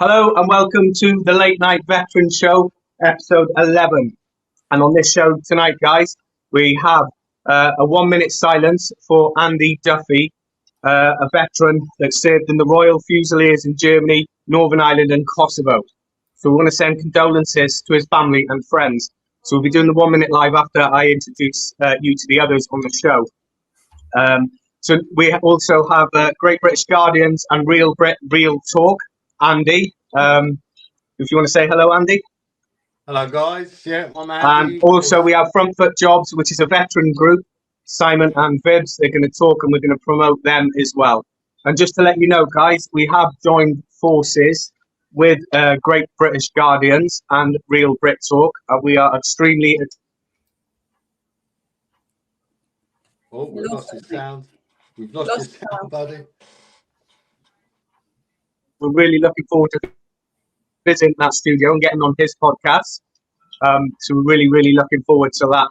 Hello and welcome to the Late Night Veteran Show, episode 11. And on this show tonight, guys, we have a 1 minute silence for Andy Duffy, a veteran that served in the Royal Fusiliers in Germany, Northern Ireland and Kosovo. So we want to send condolences to his family and friends. So we'll be doing the 1 minute live after I introduce you to the others on the show. So we also have Great British Guardians and Real Talk. Andy, if you want to say hello, Andy. Hello, guys. Yeah, I'm Andy. And also we have Front Foot Jobs, which is a veteran group. Simon and Vibs, they're going to talk and we're going to promote them as well. And just to let you know, guys, we have joined forces with Great British Guardians and Real Brit Talk. We are extremely... Oh, we've lost his sound. We've lost his sound, buddy. We're really looking forward to visiting that studio and getting on his podcast. So we're really looking forward to that.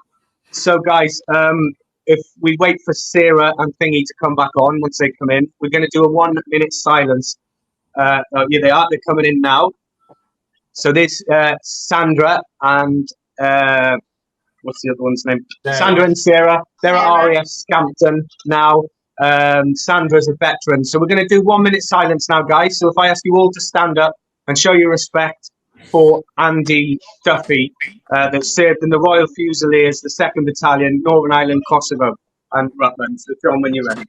So, guys, if we wait for Sarah and Thingy to come back on once they come in, we're going to do a 1 minute silence. Yeah, they are. They're coming in now. So this Sandra and what's the other one's name? Sarah. Sandra and Sarah. They're at RAF Scampton now. Sandra's a veteran. So we're going to do 1 minute silence now, guys. So if I ask you all to stand up and show your respect for Andy Duffy, that served in the Royal Fusiliers, the 2nd Battalion, Northern Ireland, Kosovo, and Rutland. So John, when you're ready.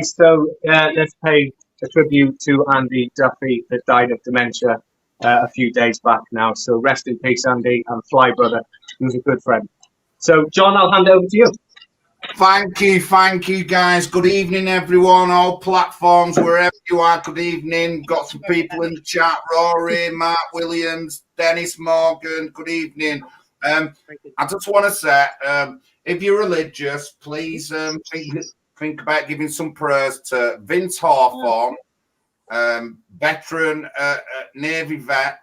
So let's pay a tribute to Andy Duffy that died of dementia a few days back now. So rest in peace, Andy, and fly brother. He was a good friend. So John, I'll hand over to you. Thank you, guys. Good evening, everyone. All platforms, wherever you are. Good evening. Got some people in the chat: Rory, Mark Williams, Dennis Morgan. Good evening. I just want to say, if you're religious, please think about giving some prayers to Vince Hawthorne, veteran Navy vet,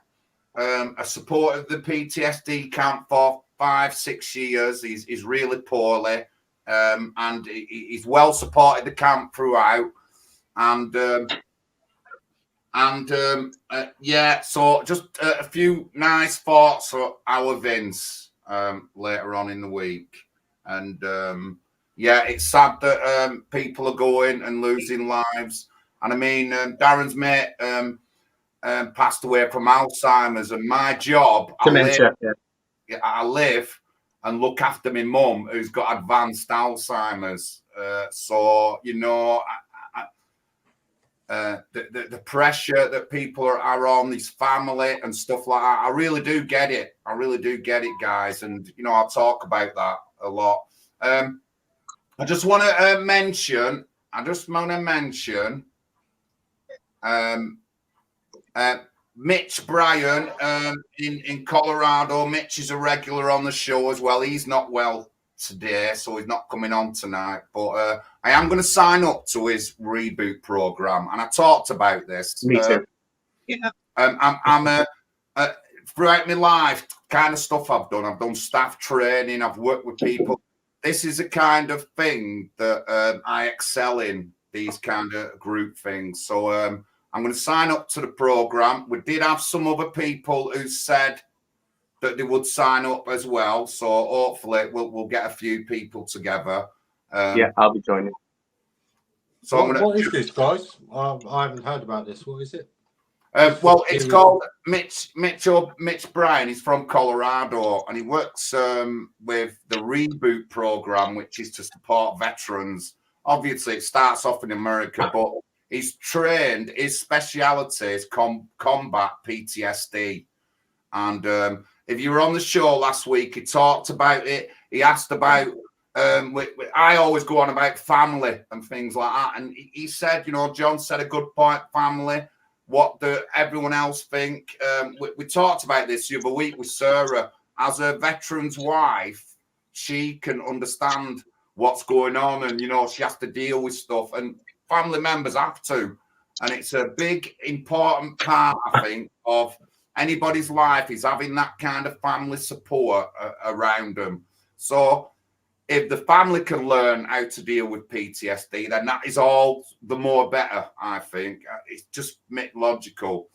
a supporter of the PTSD camp for 5-6 years. He's really poorly, and he's well supported the camp throughout. Yeah, so just a few nice thoughts for our Vince later on in the week. And yeah, it's sad that people are going and losing lives. And I mean, Darren's mate passed away from Alzheimer's, and my job, Dementia, I live and look after my mum who's got advanced Alzheimer's. So, you know, the pressure that people are on, this family and stuff like that, I really do get it. I really do get it, guys. And, you know, I'll talk about that a lot. I just want to mention Mitch Bryan in Colorado. Mitch is a regular on the show as well. He's not well today, so he's not coming on tonight. But I am going to sign up to his reboot program, and I talked about this. Me too. Yeah. I'm throughout my life, kind of stuff I've done staff training. I've worked with people. This is a kind of thing that I excel in, these kind of group things. So I'm going to sign up to the program. We did have some other people who said that they would sign up as well. So hopefully we'll get a few people together. Yeah, I'll be joining. So what is this, guys? I haven't heard about this. What is it? Well, it's called Mitch Bryan. He's from Colorado, and he works with the Reboot program, which is to support veterans. Obviously, it starts off in America, but he's trained. His speciality is combat PTSD. And if you were on the show last week, he talked about it. He asked about. I always go on about family and things like that, and he said, John said a good point. Family. What everyone else think. We talked about this the other week with Sarah. As a veteran's wife, she can understand what's going on, and she has to deal with stuff, and family members have to. And it's a big, important part, I think, of anybody's life is having that kind of family support around them. So if the family can learn how to deal with PTSD, then that is all the more better, I think. It's just logical.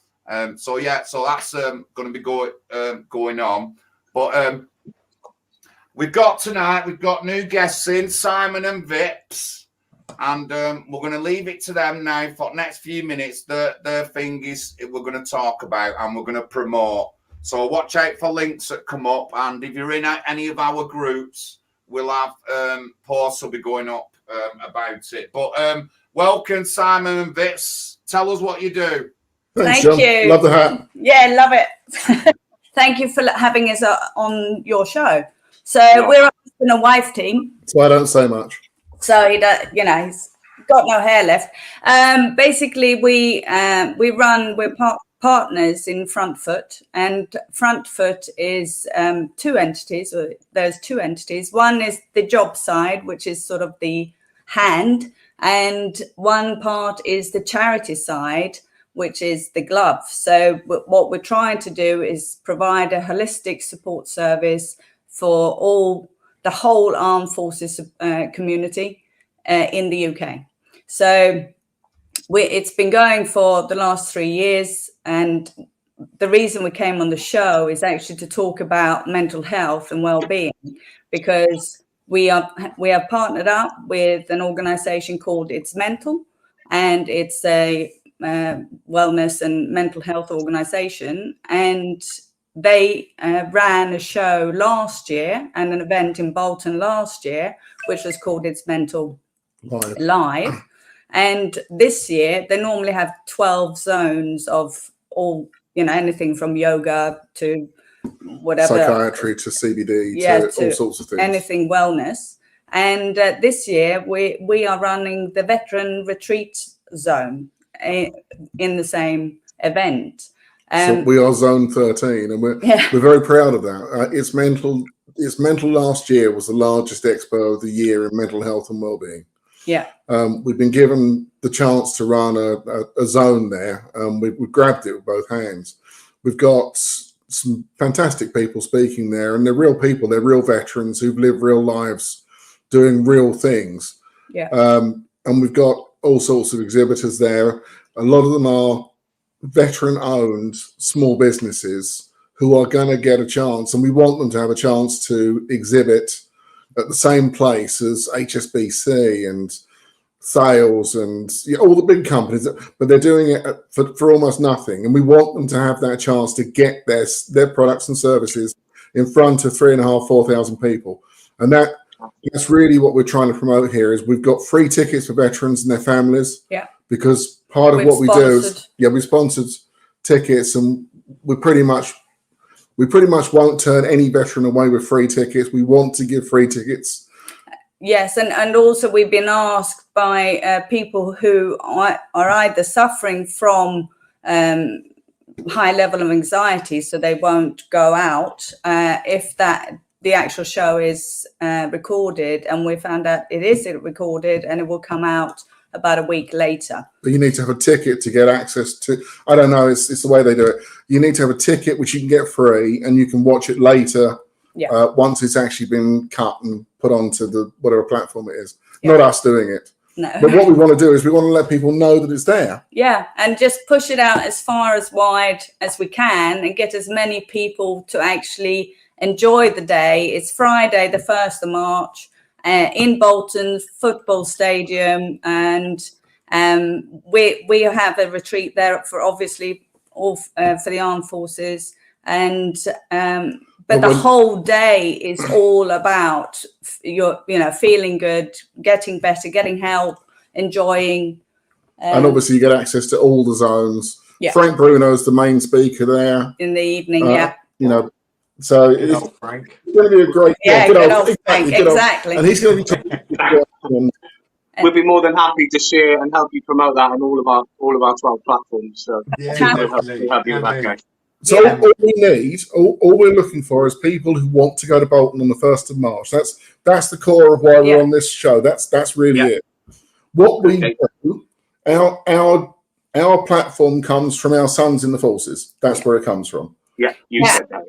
So that's going to be going on. But we've got new guests in, Simon and Vips, and we're going to leave it to them now for the next few minutes. Their thing is we're going to talk about and we're going to promote. So watch out for links that come up, and if you're in any of our groups, we'll have posts will be going up about it. But welcome, Simon and Vips. Tell us what you do. Thanks, Thank John. you. Love the hat. Yeah, love it. Thank you for having us on your show. So we're a husband and wife team. So I don't say much. So he does, he's got no hair left. Basically, we're partners in Front Foot, and Front Foot is two entities. Or there's two entities. One is the job side, which is sort of the hand, and one part is the charity side, which is the glove. So what we're trying to do is provide a holistic support service for the whole armed forces community in the UK. So it's been going for the last 3 years, and the reason we came on the show is actually to talk about mental health and well-being, because we have partnered up with an organization called It's Mental, and it's a wellness and mental health organization, and they ran a show last year and an event in Bolton last year, which was called It's Mental Live. And this year, they normally have 12 zones of all, anything from yoga to whatever. Psychiatry to CBD to all sorts of things. Anything wellness. And this year, we are running the veteran retreat zone in the same event. So we are zone 13, and we're very proud of that. It's Mental last year was the largest expo of the year in mental health and wellbeing. Yeah. We've been given the chance to run a zone there. We've grabbed it with both hands. We've got some fantastic people speaking there, and they're real people. They're real veterans who've lived real lives doing real things. Yeah. And we've got all sorts of exhibitors there. A lot of them are veteran-owned small businesses who are going to get a chance, and we want them to have a chance to exhibit at the same place as HSBC and Sales and all the big companies, but they're doing it for almost nothing. And we want them to have that chance to get their products and services in front of 3,500, 4,000 people. And that's really what we're trying to promote here. Is we've got free tickets for veterans and their families. Yeah. Because part of what we do is we sponsored tickets, and we pretty much won't turn any veteran away with free tickets. We want to give free tickets. Yes, and also we've been asked by people who are either suffering from high level of anxiety, so they won't go out, if the actual show is recorded, and we found out it is recorded and it will come out about a week later. But you need to have a ticket to get access to, I don't know, it's the way they do it. You need to have a ticket which you can get free, and you can watch it later once it's actually been cut and put onto the whatever platform it is. Not us doing it. No. But what we want to do is we want to let people know that it's there. Yeah, and just push it out as far as wide as we can and get as many people to actually enjoy the day. It's Friday, the 1st of March, in Bolton Football Stadium, and we have a retreat there for obviously all for the armed forces, and but the whole day is all about feeling good, getting better, getting help, enjoying. And obviously you get access to all the zones. Yeah. Frank Bruno's the main speaker there. In the evening, So Good old Frank. it's going to be a great... good old Frank, exactly. And he's going to be talking... We'll be more than happy to share and help you promote that on all of our 12 platforms. So Yeah, we'll help you with that, guys. So all we need, all we're looking for is people who want to go to Bolton on the 1st of March. That's the core of why we're on this show. That's really it. What we do, our platform comes from our sons in the forces. That's where it comes from. Yeah, you said that.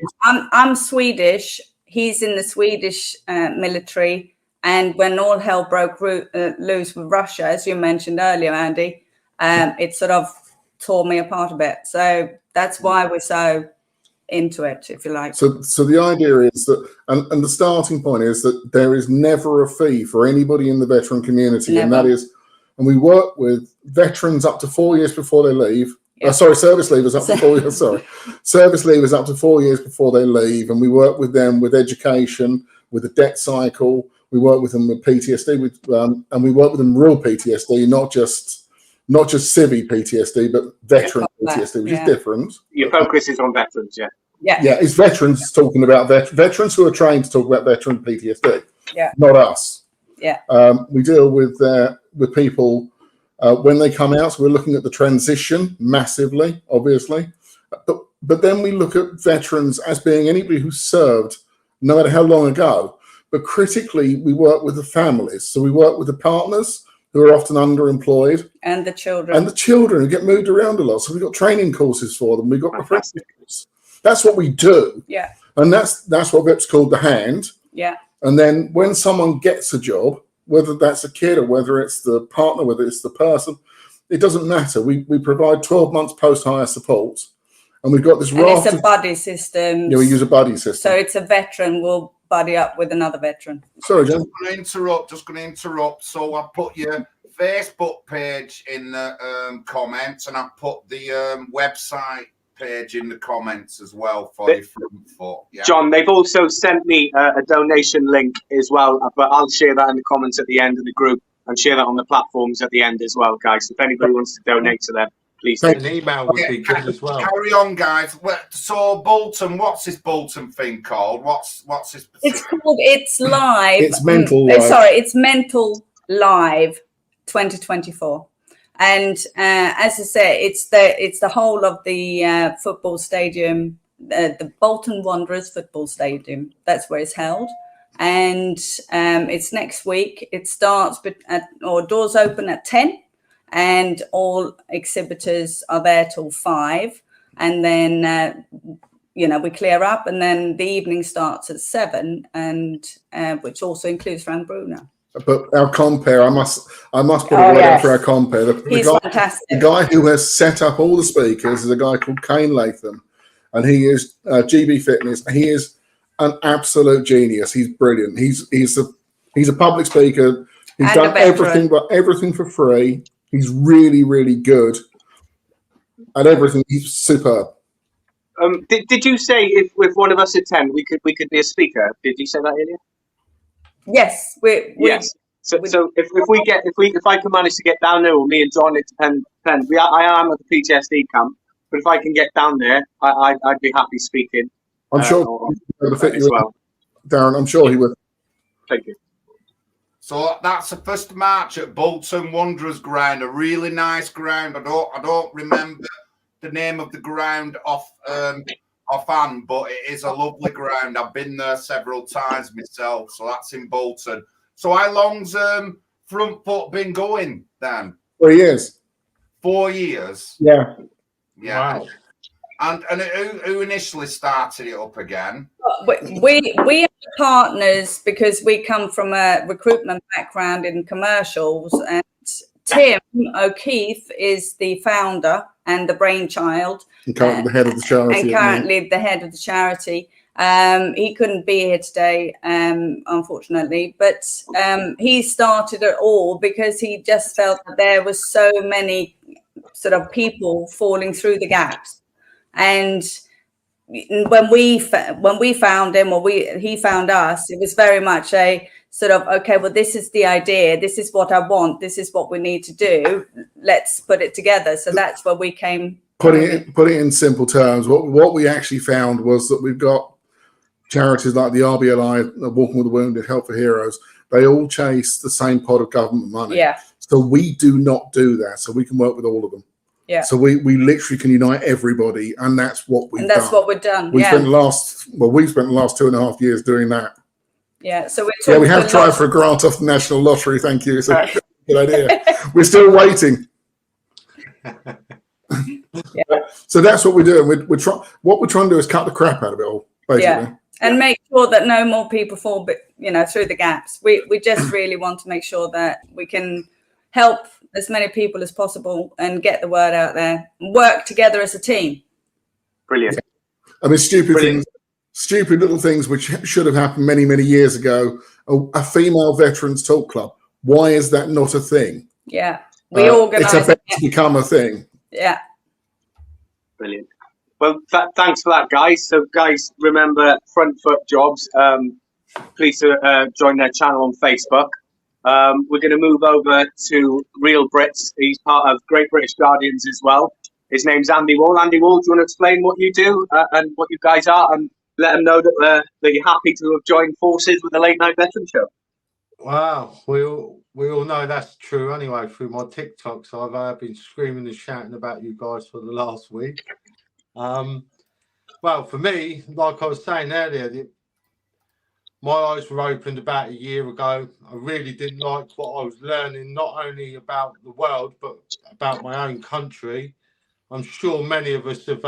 I'm Swedish. He's in the Swedish military. And when all hell broke loose with Russia, as you mentioned earlier, Andy, it sort of tore me apart a bit. So that's why we're so into it, if you like. So the idea is that, and the starting point is that there is never a fee for anybody in the veteran community. Never. And that is, and we work with veterans up to 4 years before they leave. Yeah. Service leavers up to 4 years. Service leavers up to 4 years before they leave. And we work with them with education, with the debt cycle. We work with them with PTSD, and we work with them real PTSD, not just civvy PTSD, but veteran PTSD, which is different. Your focus is on veterans, yeah. Yeah, it's veterans talking about veterans who are trained to talk about veteran PTSD. Yeah, not us. Yeah, we deal with people when they come out. So we're looking at the transition massively, obviously, but then we look at veterans as being anybody who served, no matter how long ago. But critically, we work with the families. So we work with the partners who are often underemployed. And the children. And the children who get moved around a lot. So we've got training courses for them. We've got apprenticeships. That's what we do. Yeah. And that's what VIP's called the hand. Yeah. And then when someone gets a job, whether that's a kid or whether it's the partner, whether it's the person, it doesn't matter. We provide 12 months post-hire support. And we've got this raft. It's a buddy system. Yeah, we use a buddy system. So it's a veteran will buddy up with another veteran. Sorry, John. Just going to interrupt. So I put your Facebook page in the comments, and I put the website page in the comments as well for you. Yeah. John, they've also sent me a donation link as well, but I'll share that in the comments at the end of the group and share that on the platforms at the end as well, guys. If anybody wants to donate to them, please. An email would be good as well. Carry on, guys. So Bolton, what's this Bolton thing called? What's this? It's called It's Live. It's Mental Live. Sorry, it's Mental Live 2024. And as I said, it's the whole of the football stadium, the Bolton Wanderers football stadium. That's where it's held. And it's next week. It starts, doors open at 10. And all exhibitors are there till 5, and then we clear up, and then the evening starts at 7, and which also includes Frank Bruno. But our compere, I must put a word out for our compere. He's fantastic. The guy who has set up all the speakers is a guy called Kane Latham, and he is GB Fitness. He is an absolute genius. He's brilliant. He's a public speaker. He's done everything for free. He's really, really good at everything. He's superb. Did you say if one of us attend, we could be a speaker? Did you say that earlier? Yes, yes. So if I can manage to get down there, or me and John, it depends. I am at the PTSD camp, but if I can get down there, I'd be happy speaking. I'm sure he'll fit you as well, Darren. I'm sure he would. Thank you. So that's the 1st of March at Bolton Wanderers ground, a really nice ground. I don't remember the name of the ground offhand, but it is a lovely ground. I've been there several times myself. So that's in Bolton. So how long's Front Foot been going then? 4 years. 4 years. Yeah. Wow. And who initially started it up again? We are partners because we come from a recruitment background in commercials, and Tim O'Keefe is the founder and the brainchild. And currently the head of the charity. And currently the head of the charity. He couldn't be here today, unfortunately, but he started it all because he just felt that there was so many sort of people falling through the gaps. And when we found him, or he found us, it was very much a sort of, okay, well, this is the idea, this is what I want, this is what we need to do, let's put it together. So that's where we came. Putting it in simple terms, what we actually found was that we've got charities like the RBLI, Walking with the Wounded, Help for Heroes. They all chase the same pot of government money. Yeah. So we do not do that. So we can work with all of them. Yeah. So we literally can unite everybody, and that's what we've done. And that's what we've done. We've spent the last 2.5 years doing that. Yeah. So we have tried for a grant off the National Lottery. Thank you. It's a good idea. We're still waiting. Yeah. So that's what we're doing. What we're trying to do is cut the crap out of it all, basically. Yeah. And make sure that no more people fall, through the gaps. We just really want to make sure that we can help as many people as possible and get the word out there and work together as a team. Brilliant. I mean, stupid little things which should have happened many, many years ago. A female veterans talk club. Why is that not a thing? Yeah. We organise it's about to become a thing. Yeah. Brilliant. Well, thanks for that, guys. So, guys, remember Front Foot Jobs. Please join their channel on Facebook. We're going to move over to Real Brits. He's part of Great British Guardians as well. His name's Andy Wall. Andy Wall, do you want to explain what you do and what you guys are, and let them know that you're happy to have joined forces with the Late Night Veteran Show? Wow, we all know that's true anyway through my TikTok. So I've been screaming and shouting about you guys for the last week. Well, for me, like I was saying earlier, my eyes were opened about a year ago. I really didn't like what I was learning, not only about the world, but about my own country. I'm sure many of us have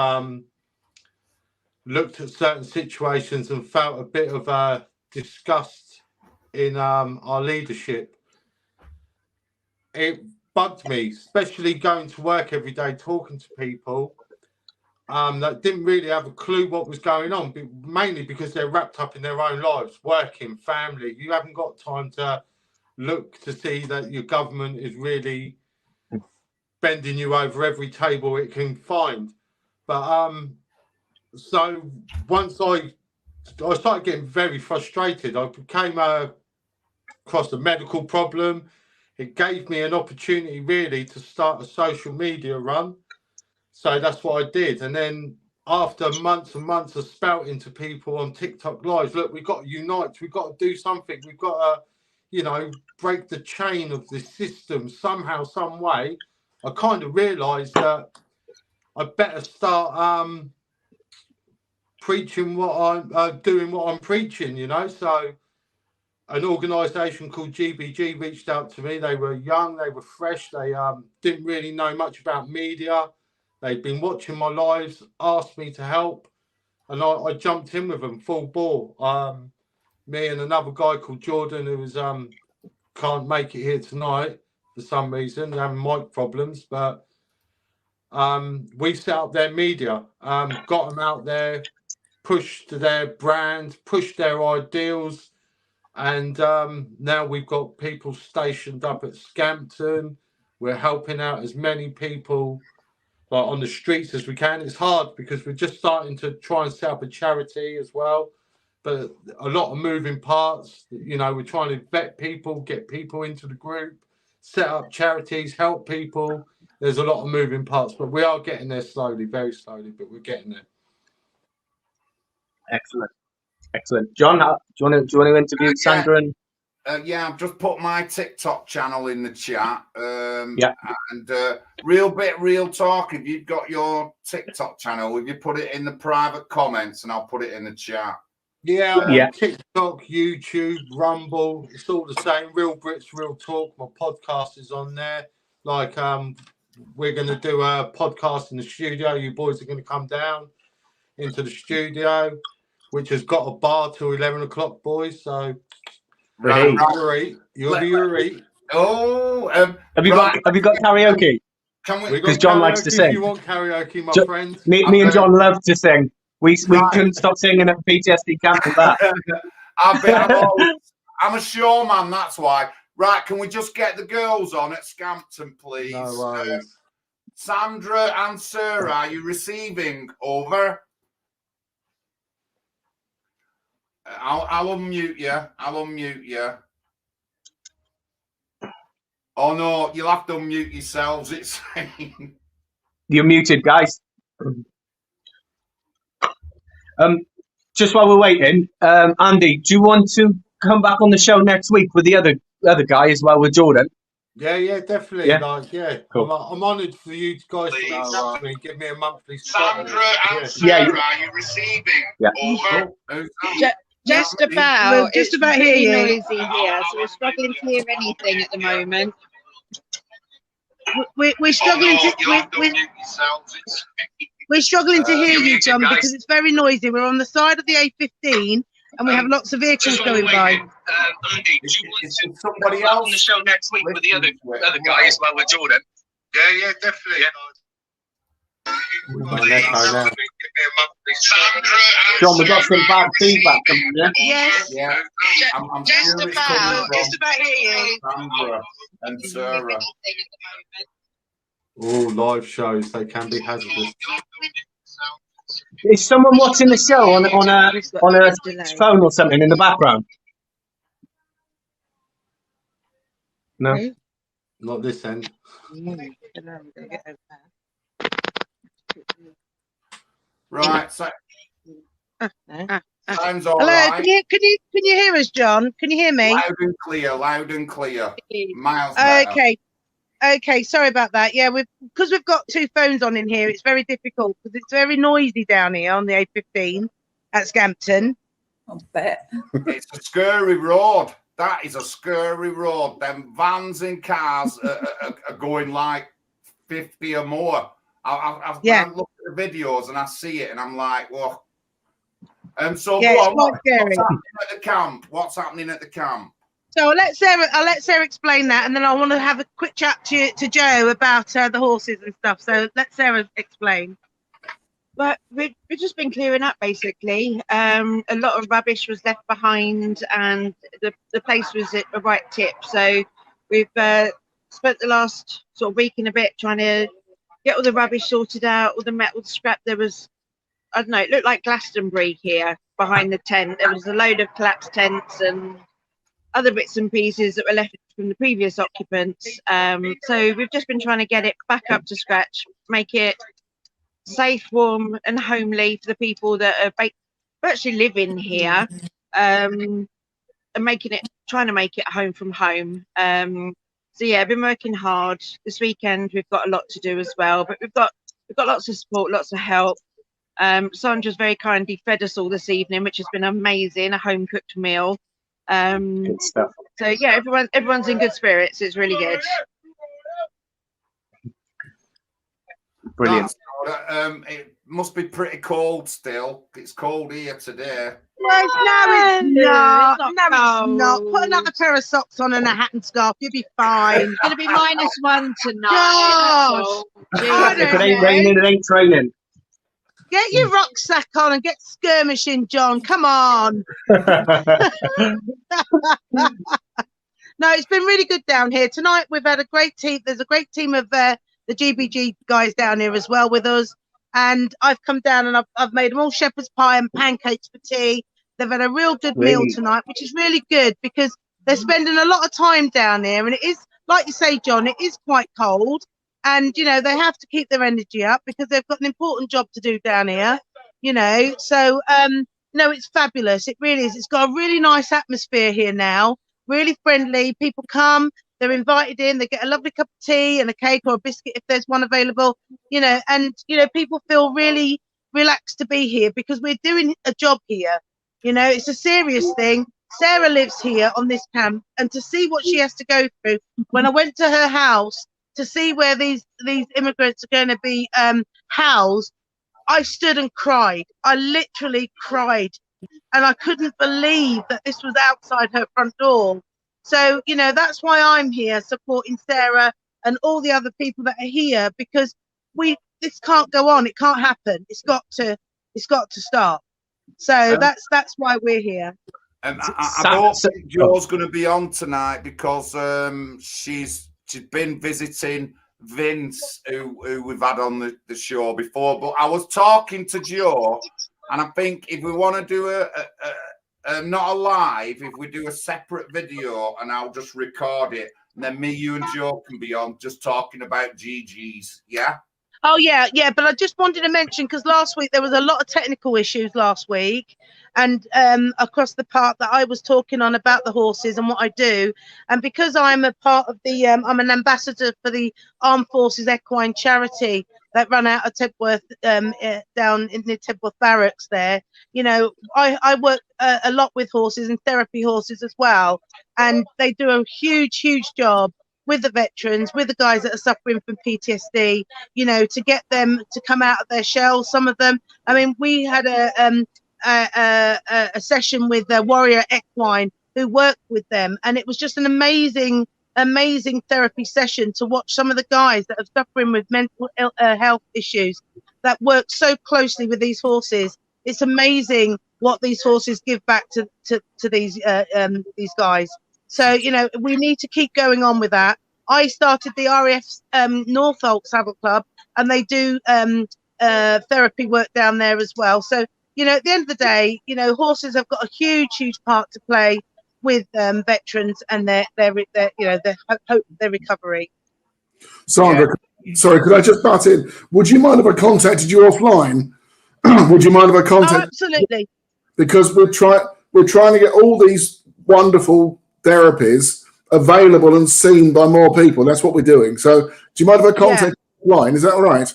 looked at certain situations and felt a bit of disgust in our leadership. It bugged me, especially going to work every day, talking to people that didn't really have a clue what was going on, mainly because they're wrapped up in their own lives, working, family. You haven't got time to look to see that your government is really bending you over every table it can find. But so once I started getting very frustrated, I came across a medical problem. It gave me an opportunity really to start a social media run. So that's what I did. And then after months and months of spouting to people on TikTok lives, look, we've got to unite. We've got to do something. We've got to, break the chain of the system somehow, some way. I kind of realised that I better start preaching what I'm doing, what I'm preaching, So an organisation called GBG reached out to me. They were young, they were fresh, they didn't really know much about media. They'd been watching my lives, asked me to help, and I jumped in with them full bore. Me and another guy called Jordan, who was can't make it here tonight for some reason, having mic problems, but we set up their media, got them out there, pushed their brand, pushed their ideals, and now we've got people stationed up at Scampton. We're helping out as many people on the streets as we can. It's hard because we're just starting to try and set up a charity as well, but a lot of moving parts. We're trying to vet people, get people into the group, set up charities, help people. There's a lot of moving parts, but we are getting there slowly, very slowly, but we're getting there. Excellent. John, do you want to interview Sandra? I've just put my TikTok channel in the chat. Yeah. And real talk. If you've got your TikTok channel, if you put it in the private comments, and I'll put it in the chat. Yeah, I'm on TikTok, YouTube, Rumble. It's all the same. Real Brits, Real Talk. My podcast is on there. We're going to do a podcast in the studio. You boys are going to come down into the studio, which has got a bar till 11 o'clock, boys. So Right. you'll be all right. Oh, Have you got karaoke? Can we? Because John likes to If sing. you want karaoke, my friend. Me and John love to sing. We couldn't stop singing at PTSD camp for that. I'm a showman, that's why. Right, can we just get the girls on at Scampton, please? No worries. Sandra and Sarah, are you receiving? Over. I'll unmute you. I'll unmute you. Oh no, you'll have to unmute yourselves. It's saying. You're muted, guys. Just while we're waiting, Andy, do you want to come back on the show next week with the other guy as well, with Jordan? Yeah, definitely. Yeah? Cool. I'm honoured for you guys to reach out to me and give me a monthly spot. Sandra and Sarah, are you receiving? Yeah. Over. Just about hear you. Noisy here, so we're struggling to hear anything at the moment. We're struggling we're struggling to hear you, John, because it's very noisy. We're on the side of the A15 and we have lots of vehicles going by. Andy, do you want to somebody else on the show next week with the other guy as well, with Jordan? Yeah, definitely. John, we got some bad feedback. Yes. Yeah. I'm just about hear you. Sandra and Sarah. Oh, live shows, they can be hazardous. Is someone watching the show on a phone or something in the background? No. Not this end. Right, so sounds all Hello, right. can you hear us, John? Can you hear me? Loud and clear. Miles better. Okay, sorry about that. Yeah, because we've got two phones on in here, it's very difficult because it's very noisy down here on the A15 at Scampton. I bet. It's a scary road. That is a scary road. Them vans and cars are going like 50 or more. I look at the videos and I see it and I'm like, whoa. So yeah, go on, what's happening at the camp? What's happening at the camp? So I'll let Sarah explain that, and then I want to have a quick chat to Joe about the horses and stuff. So let Sarah explain. But we've just been clearing up, basically. A lot of rubbish was left behind, and the place was at the right tip. So we've spent the last sort of week and a bit trying to get all the rubbish sorted out, all the metal scrap. There was, I don't know, it looked like Glastonbury here behind the tent. There was a load of collapsed tents and other bits and pieces that were left from the previous occupants. So we've just been trying to get it back up to scratch, make it safe, warm and homely for the people that are actually living here, and trying to make it home from home. So yeah, I've been working hard. This weekend we've got a lot to do as well, but we've got lots of support, lots of help. Sandra's very kindly fed us all this evening, which has been amazing, a home cooked meal. Good stuff. So yeah, everyone's in good spirits. It's really good. Brilliant. It must be pretty cold still. It's cold here today. Well, no, it's not. No, it's not. Put another pair of socks on and a hat and scarf. You'll be fine. It's going to be -1 tonight. Gosh. If it ain't raining, it ain't training. Get your rucksack on and get skirmishing, John. Come on. No, it's been really good down here. Tonight we've had a great team. There's a great team of the GBG guys down here as well with us. And I've come down and I've made them all shepherd's pie and pancakes for tea. They've had a real good meal tonight, which is really good because they're spending a lot of time down here. And it is, like you say, John, it is quite cold. And, you know, they have to keep their energy up because they've got an important job to do down here, you know. So, no, it's fabulous. It really is. It's got a really nice atmosphere here now, really friendly. People come, they're invited in, they get a lovely cup of tea and a cake or a biscuit if there's one available, you know, and, you know, people feel really relaxed to be here because we're doing a job here. You know, it's a serious thing. Sarah lives here on this camp, and to see what she has to go through, when I went to her house, to see where these immigrants are going to be housed, I stood and cried. I literally cried, and I couldn't believe that this was outside her front door. So, you know, that's why I'm here supporting Sarah and all the other people that are here, because this can't go on. It can't happen. It's got to stop. So that's why we're here. And I don't think Joe's going to be on tonight because she's been visiting Vince, who we've had on the show before. But I was talking to Joe, and I think if we want to do a not a live, if we do a separate video, and I'll just record it, and then me, you, and Joe can be on just talking about GGs. Yeah. Oh yeah, but I just wanted to mention, because last week there was a lot of technical issues last week, and across the part that I was talking on about the horses and what I do, and because I'm a part of the I'm an ambassador for the Armed Forces Equine Charity that run out of Tedworth, down in the Tedworth Barracks there. You know, I work a lot with horses and therapy horses as well, and they do a huge job with the veterans, with the guys that are suffering from PTSD, you know, to get them to come out of their shell. Some of them, I mean, we had a session with Warrior Equine who worked with them, and it was just an amazing therapy session to watch some of the guys that are suffering with mental health issues that work so closely with these horses. It's amazing what these horses give back to these guys. So, you know, we need to keep going on with that. I started the RAF Norfolk Saddle Club, and they do therapy work down there as well. So, you know, at the end of the day, you know, horses have got a huge part to play with veterans and their recovery. Sandra, sorry, could I just butt in? Would you mind if I contacted you offline? Would you mind if I contacted? Oh, absolutely. Because we're trying to get all these wonderful therapies available and seen by more people. That's what we're doing. So do you mind if I contact you offline? Is that all right?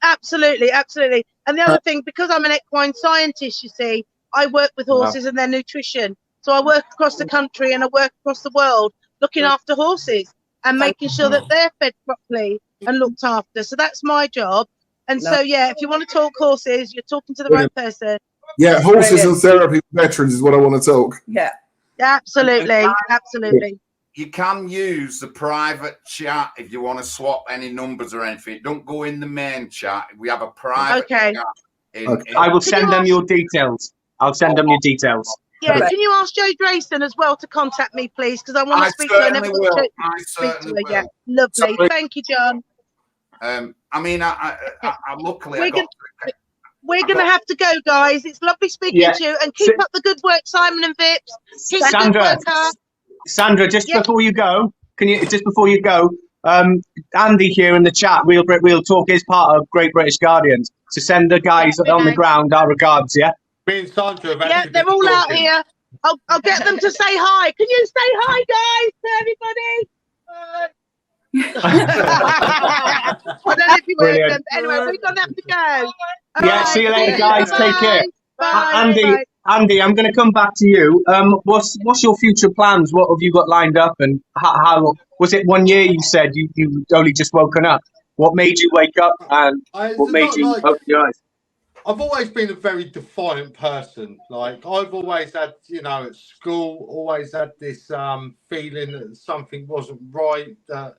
Absolutely. And the other thing, because I'm an equine scientist, you see, I work with horses and their nutrition. So I work across the country and I work across the world looking after horses and making sure that they're fed properly and looked after. So that's my job. And so, yeah, if you want to talk horses, you're talking to the right person. Yeah, horses and therapy veterans is what I want to talk. Yeah. Absolutely. You can use the private chat if you want to swap any numbers or anything. Don't go in the main chat. We have a private chat. I will send them your details. I'll send them your details. Yeah, can you ask Joe Drayson as well to contact me, please? Because I want to speak to her. I certainly will. Yeah, lovely. Thank you, John. I mean, I luckily we're going to have to go, guys. It's lovely speaking to you, and keep up the good work, Simon and Vips. Keep Sandra, just before you go, Andy here in the chat, Real Talk, is part of Great British Guardians. So send the guys on the ground our regards, yeah? Me and Sandra have they're all out here. I'll get them to say hi. Can you say hi, guys, to everybody? I don't know if you heard them. Anyway, we're going to have to go. See you later, guys. Take care. Bye. Andy, I'm going to come back to you. What's your future plans? What have you got lined up? And how was it 1 year you said you only just woken up? What made you wake up, and what made you open your eyes? I've always been a very defiant person. Like, I've always had, you know, at school, always had this feeling that something wasn't right, that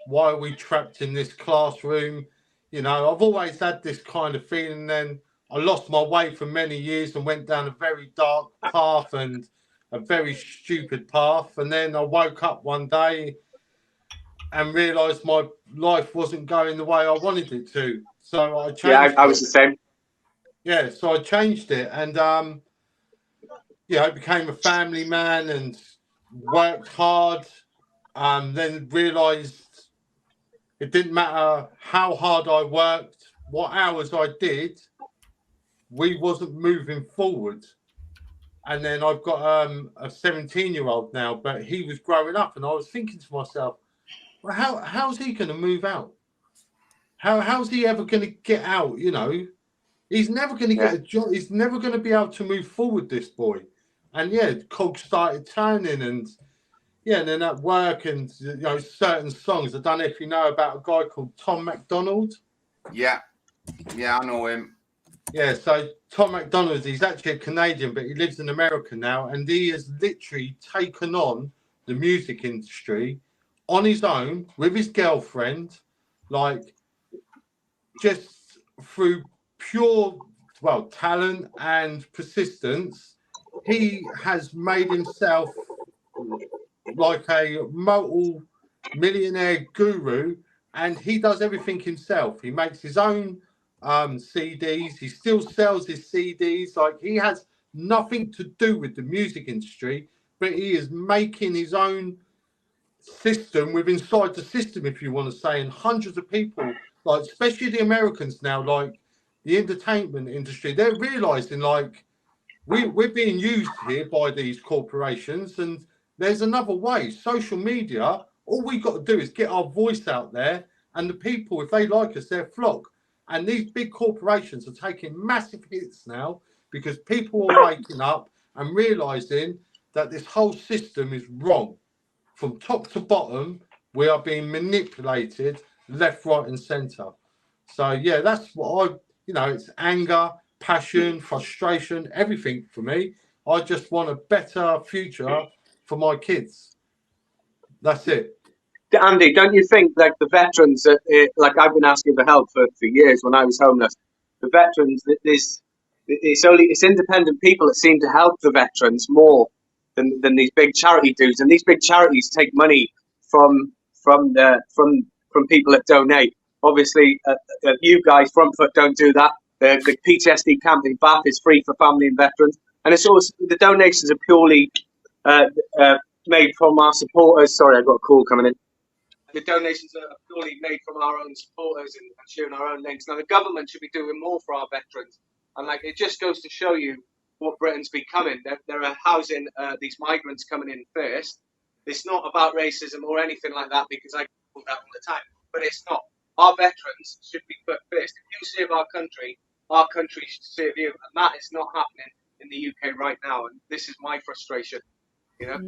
why are we trapped in this classroom? You know, I've always had this kind of feeling. Then I lost my way for many years and went down a very dark path and a very stupid path. And then I woke up one day and realised my life wasn't going the way I wanted it to. So I changed it. I was the same. Yeah, so I changed it and, I became a family man and worked hard. Then realised it didn't matter how hard I worked, what hours I did, we wasn't moving forward. And then I've got a 17-year-old now, but he was growing up, and I was thinking to myself, well, how's he going to move out? How's he ever going to get out? You know, he's never going to get a job. He's never going to be able to move forward, this boy. And cogs started turning, and and then at work and certain songs. I don't know if you know about a guy called Tom McDonald. Yeah, I know him. Yeah, so Tom McDonald, he's actually a Canadian, but he lives in America now, and he has literally taken on the music industry on his own with his girlfriend, like just through pure, well, talent and persistence. He has made himself like a multi-millionaire guru, and he does everything himself. He makes his own CDs. He still sells his CDs. Like, he has nothing to do with the music industry, but he is making his own system with inside the system, if you want to say, and hundreds of people, like especially the Americans now, like the entertainment industry, they're realizing like we're being used here by these corporations, and there's another way. Social media, all we got to do is get our voice out there, and the people, if they like us, they'll flock. And these big corporations are taking massive hits now because people are waking up and realizing that this whole system is wrong. From top to bottom, we are being manipulated left, right, and centre. So yeah, that's what it's anger, passion, frustration, everything for me. I just want a better future for my kids. That's it. Andy, don't you think like the veterans, like I've been asking for help for years when I was homeless, the veterans, it's independent people that seem to help the veterans more than these big charity dudes, and these big charities take money from people that donate. Obviously, you guys, Front Foot, don't do that. The PTSD camp in Bath is free for family and veterans, and it's also the donations are purely made from our supporters. Sorry, I've got a call coming in. The donations are purely made from our own supporters and sharing our own links. Now, the government should be doing more for our veterans, and like it just goes to show you what Britain's becoming. There are housing these migrants coming in first. It's not about racism or anything like that, because I call that all the time. But it's not. Our veterans should be put first. If you serve our country should serve you, and that is not happening in the UK right now. And this is my frustration. You know,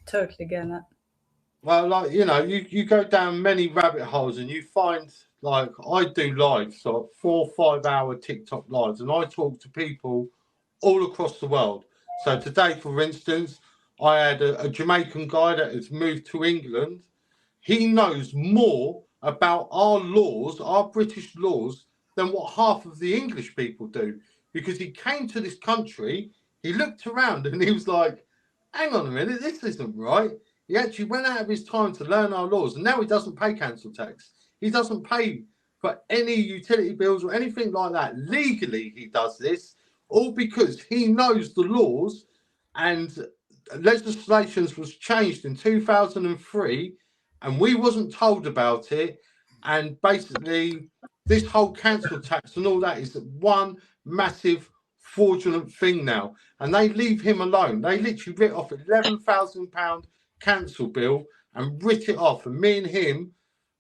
totally get that. Well, like, you go down many rabbit holes and you find, like, I do lives, like 4 or 5 hour TikTok lives, and I talk to people all across the world. So today, for instance, I had a Jamaican guy that has moved to England. He knows more about our laws, our British laws, than what half of the English people do, because he came to this country, he looked around and he was like, hang on a minute, this isn't right. He actually went out of his time to learn our laws, and now he doesn't pay council tax. He doesn't pay for any utility bills or anything like that. Legally, he does this, all because he knows the laws, and legislation was changed in 2003, and we wasn't told about it. And basically, this whole council tax and all that is one massive fraudulent thing now, and they leave him alone. They literally writ off £11,000 council bill and writ it off, and me and him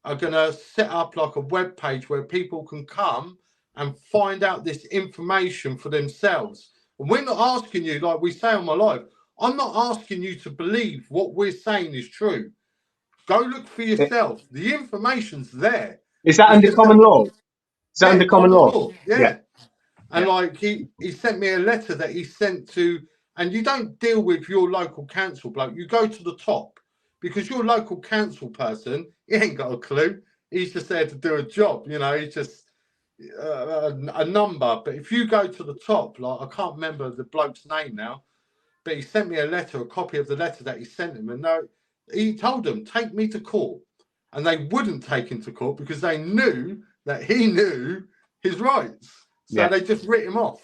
are going to set up like a web page where people can come and find out this information for themselves. And we're not asking you, like we say on my live, I'm not asking you to believe what we're saying is true. Go look for yourself. The information's there. Is that under common law? Is that under common law? Yeah. And like he sent me a letter that he sent to, and you don't deal with your local council bloke. You go to the top, because your local council person, he ain't got a clue. He's just there to do a job. He's just a number. But if you go to the top, like, I can't remember the bloke's name now, but he sent me a copy of the letter that he sent him. And he told them, take me to court. And they wouldn't take him to court because they knew that he knew his rights. So they just writ him off.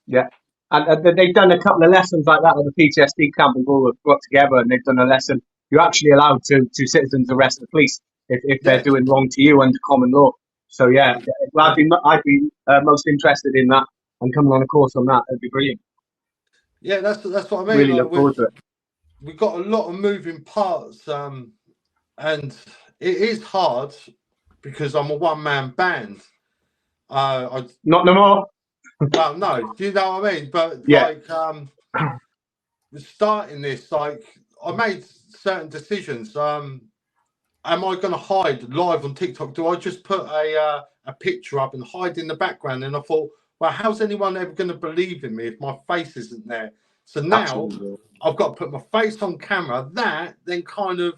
Yeah. And they've done a couple of lessons like that at the PTSD camp. We've all got together and they've done a lesson. You're actually allowed to citizens arrest the police if they're doing wrong to you under common law. So I'd be most interested in that, and coming on a course on that. It'd be brilliant. Yeah, that's what I mean. Really look forward to it. We've got a lot of moving parts, and it is hard because I'm a one-man band. Not no more. Well, no, do you know what I mean? But starting this, like, I made certain decisions. Am I going to hide live on TikTok? Do I just put a picture up and hide in the background? And I thought, well, how's anyone ever going to believe in me if my face isn't there? So now Absolutely. I've got to put my face on camera. That then kind of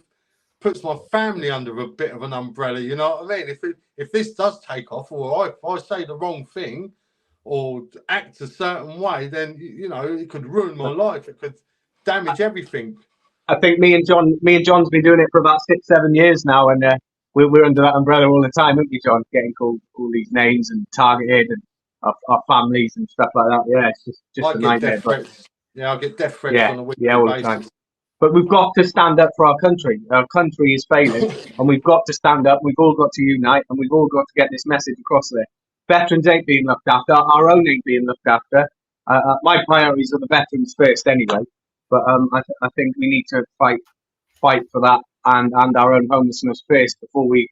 puts my family under a bit of an umbrella. You know what I mean? If this does take off, or if I say the wrong thing or act a certain way, then you know it could ruin my life. It could damage everything. I think me and John's been doing it for about 6-7 years now, and we're under that umbrella all the time, aren't we, John? Getting called all these names and targeted, and our families and stuff like that. Yeah, it's just a nightmare. But Yeah, I get death threats on a weekly all the basis. time. But we've got to stand up for our country. Our country is failing, and we've got to stand up. We've all got to unite, and we've all got to get this message across there. Veterans ain't being looked after. Our own ain't being looked after. My priorities are the veterans first, anyway. But I think we need to fight for that and our own homelessness first before we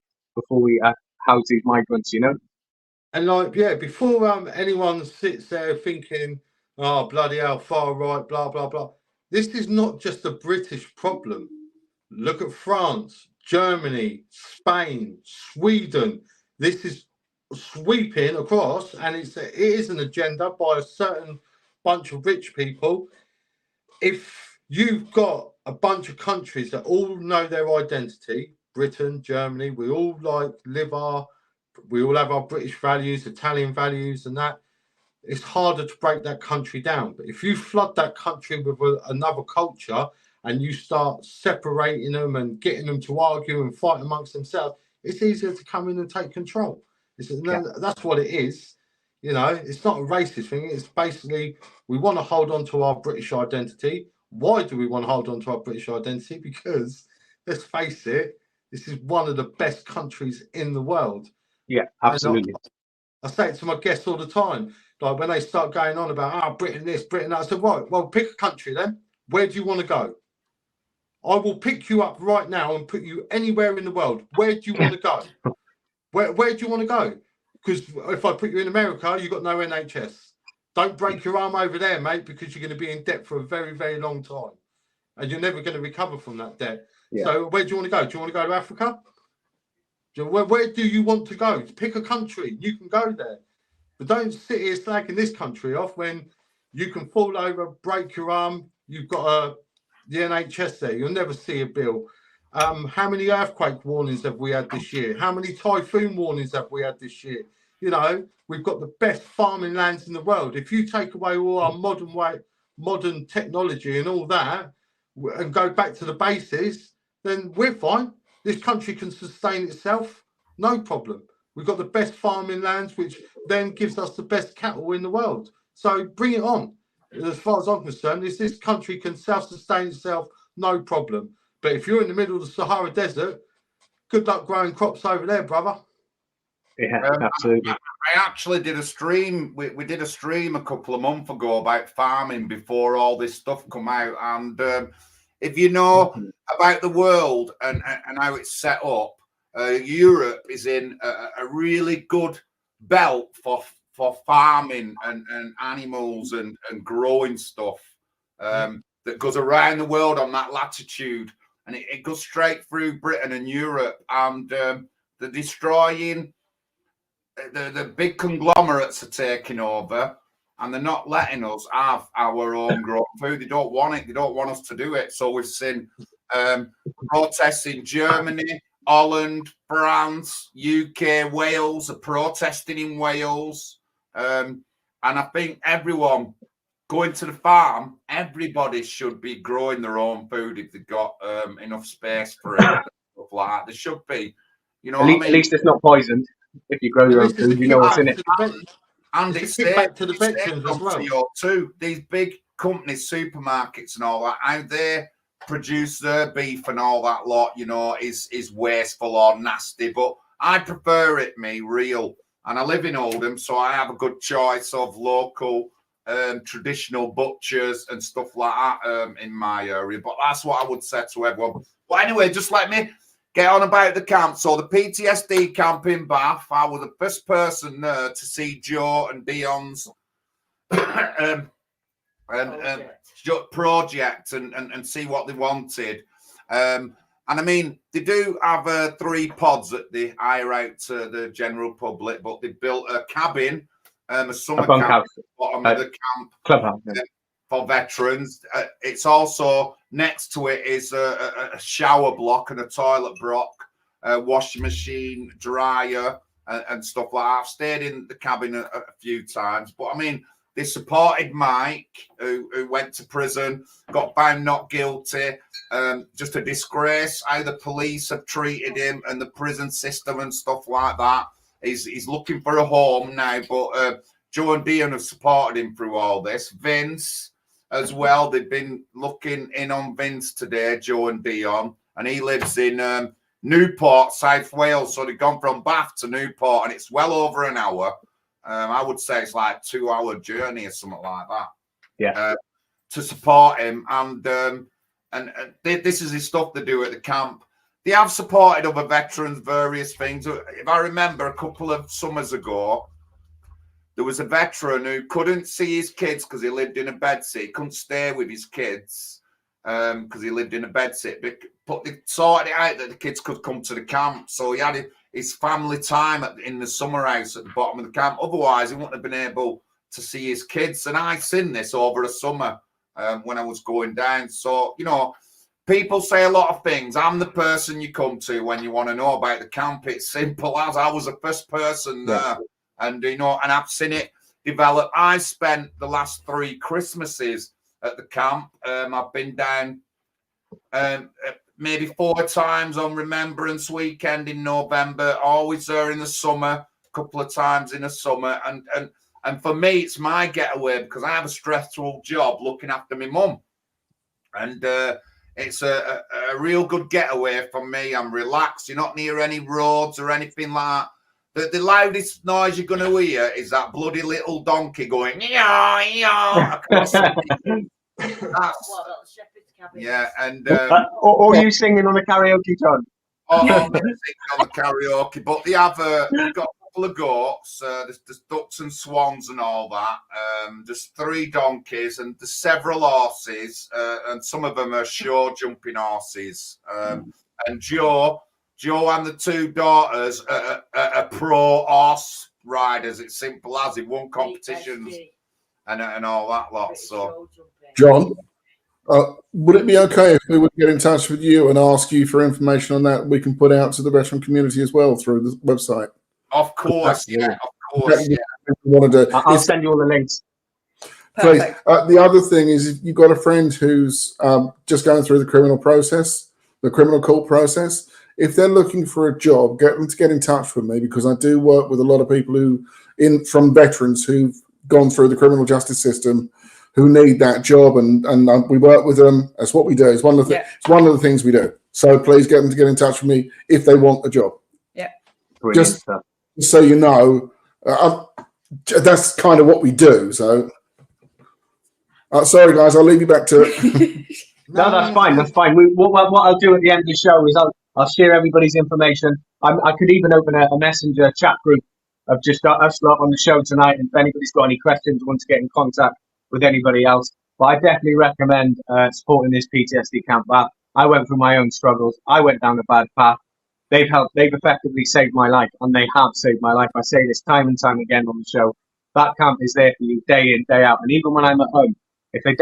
house these migrants. You know. And like, yeah, before anyone sits there thinking, oh, bloody hell, far right, blah, blah, blah. This is not just a British problem. Look at France, Germany, Spain, Sweden. This is sweeping across, and it is an agenda by a certain bunch of rich people. If you've got a bunch of countries that all know their identity, Britain, Germany, we all have our British values, Italian values, and that. It's harder to break that country down. But if you flood that country with another culture and you start separating them and getting them to argue and fight amongst themselves, it's easier to come in and take control. That's what it is. You know, it's not a racist thing. It's basically we want to hold on to our British identity. Why do we want to hold on to our British identity? Because let's face it, this is one of the best countries in the world. Yeah, absolutely. I say it to my guests all the time. Like when they start going on about Britain this, Britain that, I said, right, well, pick a country then. Where do you want to go? I will pick you up right now and put you anywhere in the world. Where do you want to go? Where do you want to go? Because if I put you in America, you've got no NHS. Don't break your arm over there, mate, because you're going to be in debt for a very, very long time. And you're never going to recover from that debt. Yeah. So where do you want to go? Do you want to go to Africa? Where do you want to go? Pick a country. You can go there. But don't sit here slagging this country off when you can fall over, break your arm. You've got the NHS there. You'll never see a bill. How many earthquake warnings have we had this year? How many typhoon warnings have we had this year? You know, we've got the best farming lands in the world. If you take away all our modern technology and all that and go back to the basis, then we're fine. This country can sustain itself, no problem. We've got the best farming lands, which then gives us the best cattle in the world. So bring it on. As far as I'm concerned, this country can self-sustain itself, no problem. But if you're in the middle of the Sahara Desert, good luck growing crops over there, brother. Yeah, absolutely. I actually did a stream. We did a stream a couple of months ago about farming before all this stuff come out. And if you know about the world and how it's set up, Europe is in a really good belt for farming and animals and growing stuff that goes around the world on that latitude, and it goes straight through Britain and Europe, and they're destroying the big conglomerates are taking over, and they're not letting us have our own grown food. They don't want it. They don't want us to do it. So we've seen protests in Germany, Holland, France, UK, Wales are protesting in Wales. And I think everyone going to the farm, everybody should be growing their own food if they've got enough space for it. Stuff like that. There should be. You know, at least it's not poisoned. If you grow your own food, you know what's in it. And it's back to the veterans as well. CO2. These big companies, supermarkets and all that, how they produce their beef and all that lot, you know, is wasteful or nasty. But I prefer it, real. And I live in Oldham, so I have a good choice of local traditional butchers and stuff like that in my area. But that's what I would say to everyone. But anyway, just let me get on about the camp. So the PTSD camp in Bath, I was the first person there to see Joe and Dion's project and see what they wanted. And I mean, they do have 3 pods that they hire out to the general public, but they built a cabin, a summer camp at the bottom of the camp. Clubhouse. for veterans. It's also next to it is a shower block and a toilet block, washing machine, dryer, and stuff like that. I've stayed in the cabin a few times, but I mean, they supported Mike, who went to prison, got found not guilty. Just a disgrace how the police have treated him and the prison system and stuff like that. He's looking for a home now, but Joe and Dion have supported him through all this. Vince as well. They've been looking in on Vince today, Joe and Dion, and he lives in Newport, South Wales. So they've gone from Bath to Newport, and it's well over an hour. I would say it's like 2-hour journey or something like that. Yeah. To support him, and this is the stuff they do at the camp. They have supported other veterans, various things. If I remember, a couple of summers ago, there was a veteran who couldn't see his kids because he lived in a bedsit. He couldn't stay with his kids because he lived in a bedsit. But they sorted it out that the kids could come to the camp. So he had his family time in the summer house at the bottom of the camp. Otherwise, he wouldn't have been able to see his kids. And I seen this over a summer when I was going down. So, you know, people say a lot of things. I'm the person you come to when you want to know about the camp. It's simple as I was the first person there. And, you know, and I've seen it develop. I spent the last 3 Christmases at the camp. I've been down maybe 4 times on Remembrance Weekend in November, always there in the summer, a couple of times in the summer. And for me, it's my getaway because I have a stressful job looking after my mum. And it's a real good getaway for me. I'm relaxed. You're not near any roads or anything like that. The loudest noise you're going to hear is that bloody little donkey going, yeah, across the yeah, and or you singing on a karaoke, John? I'm singing on the karaoke, but they have they've got a couple of goats, there's ducks and swans and all that. There's 3 donkeys and there's several horses, and some of them are show jumping horses. And Joe and the 2 daughters are pro horse riders. It's simple as he won competitions and all that lot. So, John, would it be okay if we would get in touch with you and ask you for information on that we can put out to the veteran community as well through the website? Of course, yeah, of course. Yeah. I'll send you all the links. Please. The other thing is, you've got a friend who's just going through the criminal process, the criminal court process. If they're looking for a job, get them to get in touch with me, because I do work with a lot of people from veterans who've gone through the criminal justice system, who need that job, and we work with them. That's what we do. It's one of the things we do. So please get them to get in touch with me if they want a job. Yeah. Just so you know, that's kind of what we do. So, sorry guys, I'll leave you back to it. No, that's fine. That's fine. What I'll do at the end of the show is I'll share everybody's information. I could even open a messenger chat group of just us lot on the show tonight. And if anybody's got any questions, wants to get in contact with anybody else, but I definitely recommend supporting this PTSD camp. I went through my own struggles. I went down a bad path. They've effectively saved my life, and they have saved my life. I say this time and time again on the show. That camp is there for you day in, day out. And even when I'm at home, if I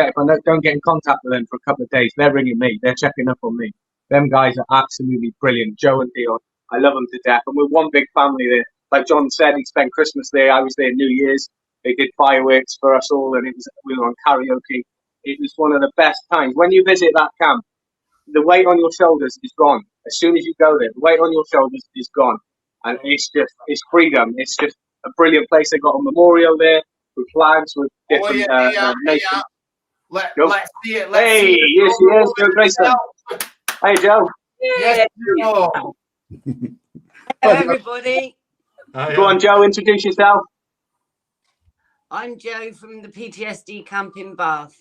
don't get in contact with them for a couple of days, they're ringing me. They're checking up on me. Them guys are absolutely brilliant. Joe and Dion, I love them to death. And we're one big family there. Like John said, he spent Christmas there. I was there New Year's. They did fireworks for us all, and we were on karaoke. It was one of the best times. When you visit that camp, the weight on your shoulders is gone. As soon as you go there, the weight on your shoulders is gone. And it's freedom. It's just a brilliant place. They got a memorial there with flags with different nations. Let's see it. Hey, yes, he is. Joe Grayson. Hey, Joe. Yes, Joe. Hello, everybody. Go on, Joe. Introduce yourself. I'm Joe from the PTSD camp in Bath,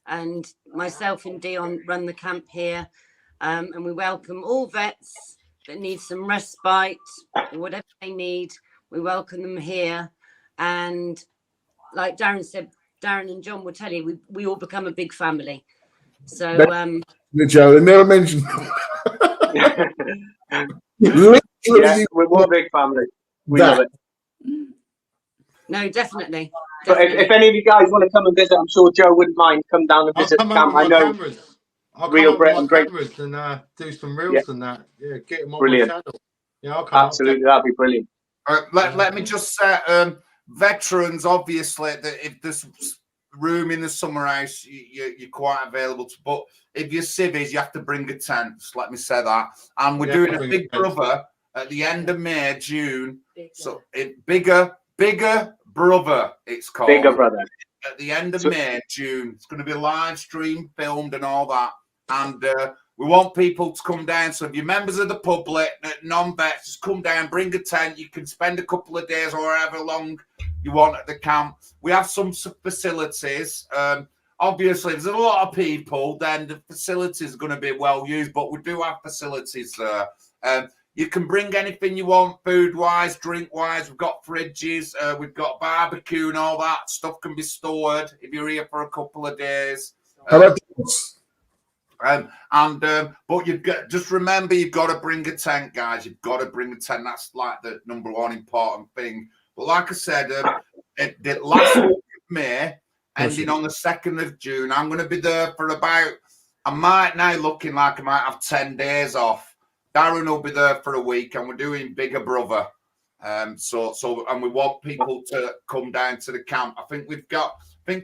and myself and Dion run the camp here, and we welcome all vets that need some respite or whatever they need. We welcome them here, and like Darren said, Darren and John will tell you, we all become a big family. So, Joe, they never mentioned. Yeah, we're one big family. We love it. No, definitely. But if any of you guys want to come and visit, I'm sure Joe wouldn't mind. Come down and I'll visit come the up camp. with I my know cameras. I'll come Real up with Brit my and Great. cameras and do some Yeah, reels and that. Yeah, get them on brilliant. my channel. Yeah, I'll come Absolutely, that'd be brilliant. Let me just say, veterans, obviously, if there's room in the summer house, you're quite available to. But if you're civvies, you have to bring a tent. Just let me say that. And we're doing a Big Brother at the end of May, June. So bigger brother, it's called. Bigger brother. At the end of May, June. It's going to be live stream, filmed, and all that. And we want people to come down. So if you're members of the public, non-vets, just come down, bring a tent. You can spend a couple of days or however long you want at the camp. We have some facilities. Obviously, if there's a lot of people, then the facilities are going to be well used, but we do have facilities there. You can bring anything you want, food-wise, drink-wise. We've got fridges. We've got barbecue and all that. Stuff can be stored if you're here for a couple of days. How about But you've got, just remember, you've got to bring a tent, guys. You've got to bring a tent. That's like the number one important thing. But like I said, the last week of May, ending on the 2nd of June, I'm going to be there for about, I might now looking like I might have 10 days off. Darren will be there for a week, and we're doing Bigger Brother. So, and we want people to come down to the camp. I think we've got, Timmy,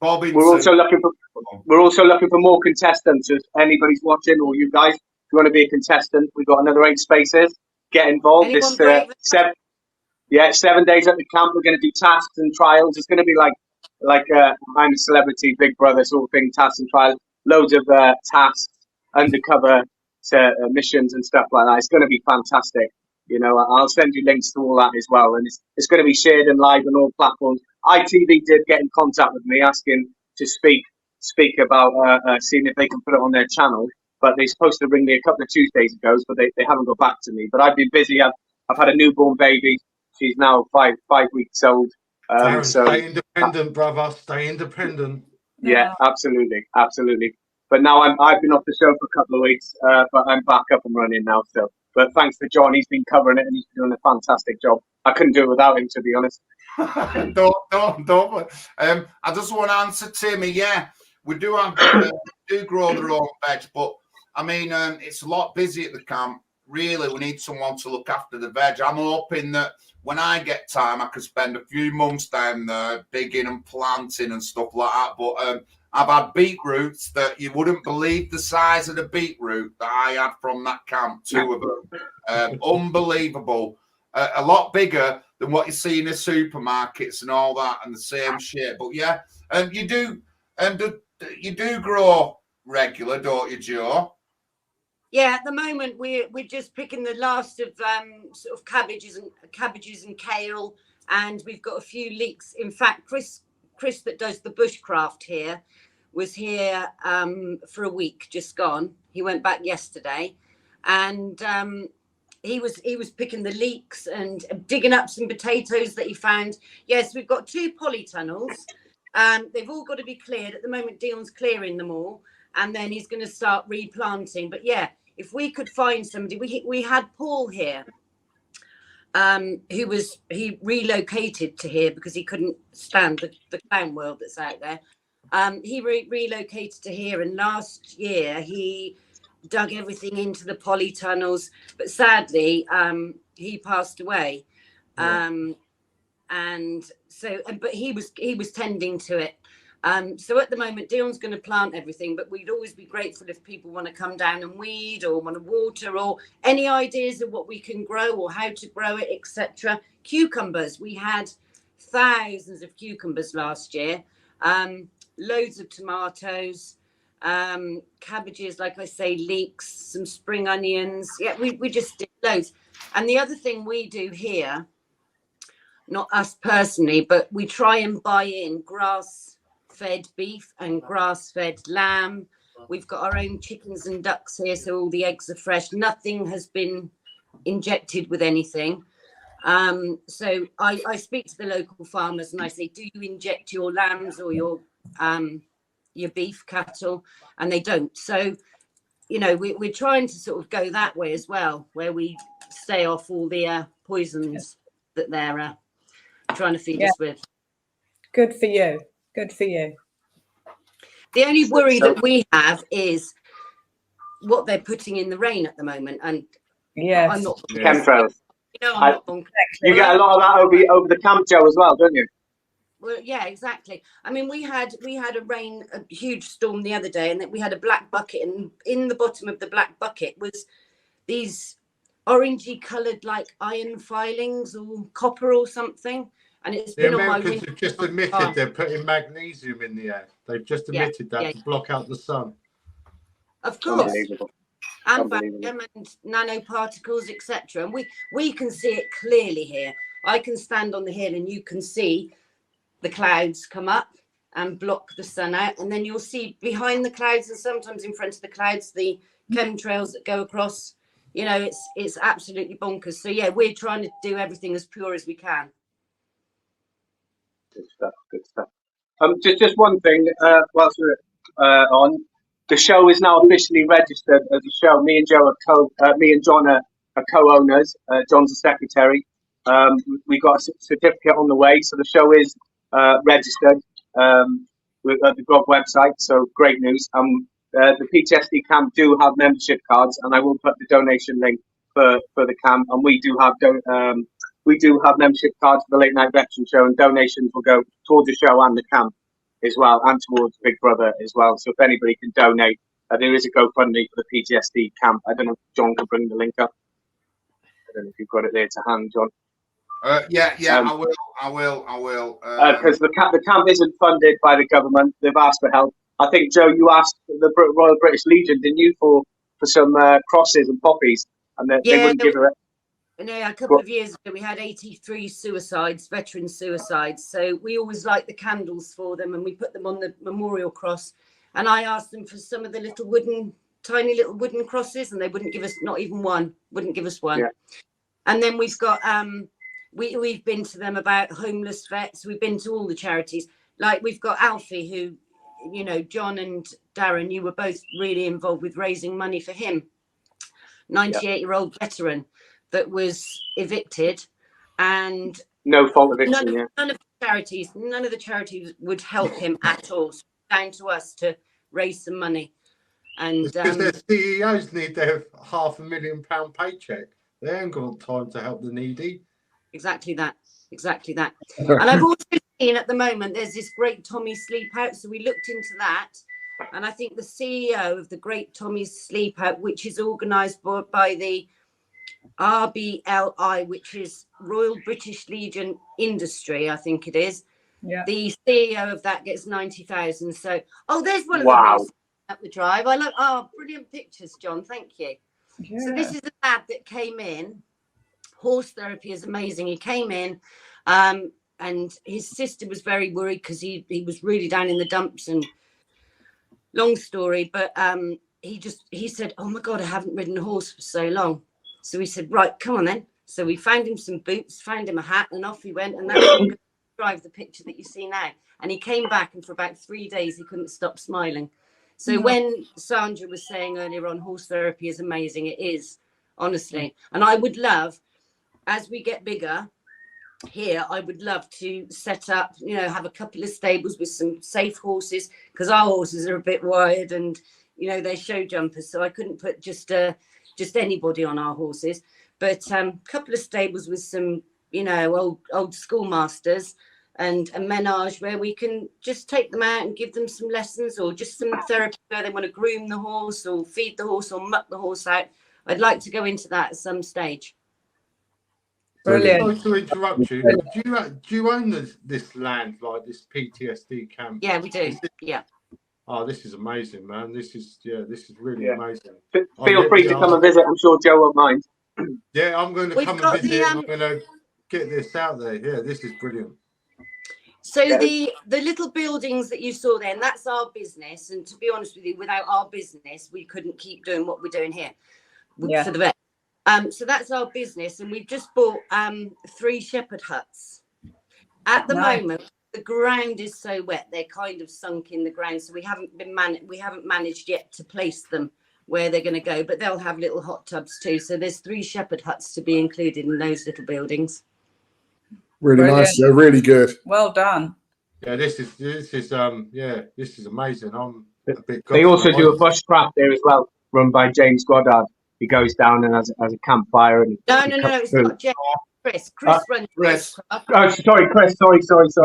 Bobbington. We're also looking for more contestants. If anybody's watching, or you guys, if you want to be a contestant, we've got another 8 spaces. Get involved. This 7 days at the camp. We're going to do tasks and trials. It's going to be like I'm a Celebrity, Big Brother sort of thing. Tasks and trials. Loads of tasks, undercover missions and stuff like that. It's going to be fantastic. You know, I'll send you links to all that as well, and it's going to be shared and live on all platforms. ITV did get in contact with me asking to speak about seeing if they can put it on their channel, but they're supposed to ring me a couple of Tuesdays ago, but they haven't got back to me. But I've been busy. I've had a newborn baby. She's now five weeks old. Darren, so stay independent, brother. Stay independent. Yeah, absolutely. But now I've been off the show for a couple of weeks, but I'm back up and running now. So, but thanks to John, he's been covering it and he's been doing a fantastic job. I couldn't do it without him, to be honest. Don't. I just want to answer Timmy. Yeah, we do have do grow their own veg, but I mean, it's a lot busy at the camp. Really, we need someone to look after the veg. I'm hoping that when I get time, I could spend a few months down there digging and planting and stuff like that. But I've had beetroots that you wouldn't believe the size of the beetroot that I had from that camp. 2 of them, unbelievable. A lot bigger than what you see in the supermarkets and all that, and the same shit. But yeah, you do grow regular, don't you, Joe? Yeah, at the moment we're just picking the last of sort of cabbages and kale, and we've got a few leeks. In fact, Chris that does the bushcraft here was here for a week, just gone. He went back yesterday, and he was picking the leeks and digging up some potatoes that he found. Yes, we've got 2 polytunnels. They've all got to be cleared. At the moment, Dion's clearing them all, and then he's going to start replanting. But yeah, if we could find somebody, we had Paul here, he relocated to here because he couldn't stand the clown world that's out there. He relocated to here, and last year he dug everything into the polytunnels, but sadly he passed away. And so, but he was tending to it. So at the moment, Dion's going to plant everything, but we'd always be grateful if people want to come down and weed or want to water, or any ideas of what we can grow or how to grow it, etc. Cucumbers, we had thousands of cucumbers last year, loads of tomatoes, cabbages, like I say, leeks, some spring onions. Yeah, we just did loads. And the other thing we do here, not us personally, but we try and buy in grass-fed beef and grass-fed lamb. We've got our own chickens and ducks here, so all the eggs are fresh. Nothing has been injected with anything. So I speak to the local farmers and I say, do you inject your lambs or your beef cattle? And they don't. So, you know, we're trying to sort of go that way as well, where we stay off all the poisons that they're trying to feed Yeah. us with. Good for you. Good for you. The only worry that we have is what they're putting in the rain at the moment. And Yes. I'm not. Chemtrails. You know, I'm not bonkers. You get a lot of that over the camp, Joe, as well, don't you? Well, yeah, exactly. I mean, we had a huge storm the other day, and we had a black bucket, and in the bottom of the black bucket was these orangey coloured like iron filings or copper or something, and it's been on my window. The Americans have just admitted they're putting magnesium in the air. They've just admitted that to block out the sun. Of course. Unbelievable. And vacuum and nanoparticles, etc. And we can see it clearly here. I can stand on the hill and you can see the clouds come up and block the sun out, and then you'll see behind the clouds and sometimes in front of the clouds the chemtrails that go across. You know, it's absolutely bonkers. So yeah, we're trying to do everything as pure as we can. Good stuff. Good stuff. Just one thing. Whilst we're on, the show is now officially registered as a show. Me and Joe me and John are co-owners. John's the secretary. We got a certificate on the way, so the show is registered with the Grog website. So great news. The PTSD camp do have membership cards, and I will put the donation link for the camp. And we do have membership cards for the Late Night Veteran Show, and donations will go towards the show and the camp as well, and towards Big Brother as well. So if anybody can donate, there is a GoFundMe for the PTSD camp. I don't know if John can bring the link up. I don't know if you've got it there to hand, John. I will. Because the camp isn't funded by the government. They've asked for help. I think, Joe, you asked the Royal British Legion, didn't you, for some crosses and poppies, and they wouldn't give her it. A couple of years ago, we had 83 suicides, veteran suicides. So we always light the candles for them, and we put them on the memorial cross. And I asked them for some of the tiny little wooden crosses, and they wouldn't give us not even one. Wouldn't give us one. Yeah. And then we've got we've been to them about homeless vets. We've been to all the charities. Like we've got Alfie, who, you know, John and Darren, you were both really involved with raising money for him. 98-year-old veteran that was evicted, and no fault eviction. None of the charities would help him at all. So down to us to raise some money. And because their CEOs need their £500,000 paycheck. They ain't got time to help the needy. Exactly that. And I've also seen at the moment there's this Great Tommy Sleep Out. So we looked into that, and I think the CEO of the Great Tommy Sleep Out, which is organised by the RBLI, which is Royal British Legion Industry, I think it is. Yeah. The CEO of that gets 90,000. So, there's one of the horses up the drive. I love. Brilliant pictures, John. Thank you. Yeah. So this is the lad that came in. Horse therapy is amazing. He came in, and his sister was very worried because he was really down in the dumps. And long story, but he said, "Oh my God, I haven't ridden a horse for so long." So we said, right, come on then. So we found him some boots, found him a hat, and off he went. And that's going to drive the picture that you see now. And he came back, and for about 3 days, he couldn't stop smiling. So when Sandra was saying earlier on, horse therapy is amazing, it is, honestly. And I would love, as we get bigger here, I would love to set up, have a couple of stables with some safe horses, because our horses are a bit wired and, they're show jumpers. So I couldn't put just anybody on our horses, but a couple of stables with some, old schoolmasters and a menage where we can just take them out and give them some lessons, or just some therapy where they want to groom the horse or feed the horse or muck the horse out. I'd like to go into that at some stage. Brilliant. Sorry to interrupt you. Do you own this land, like this PTSD camp? Yeah, we do. Yeah. Oh, this is amazing, man. This is really amazing. Feel free to come and visit. I'm sure Joe won't mind. Yeah, I'm going to come and visit. I'm going to get this out there. Yeah, this is brilliant. So the little buildings that you saw then, that's our business. And to be honest with you, without our business, we couldn't keep doing what we're doing here for the vet. So that's our business. And we've just bought 3 shepherd huts. At the moment, the ground is so wet, they're kind of sunk in the ground. So we haven't managed yet to place them where they're going to go. But they'll have little hot tubs too. So there's 3 shepherd huts to be included in those little buildings. Really Brilliant. nice, Joe. Really good. Well done. Yeah, this is amazing. I'm a bit. They also do a gobsmacked. bushcraft there as well, run by James Goddard. He goes down and has a campfire and No, he no, no, cuts no. It's through. not Jeff. Chris. Chris runs Chris. Bushcraft. Oh, sorry, Chris. Sorry, Chris.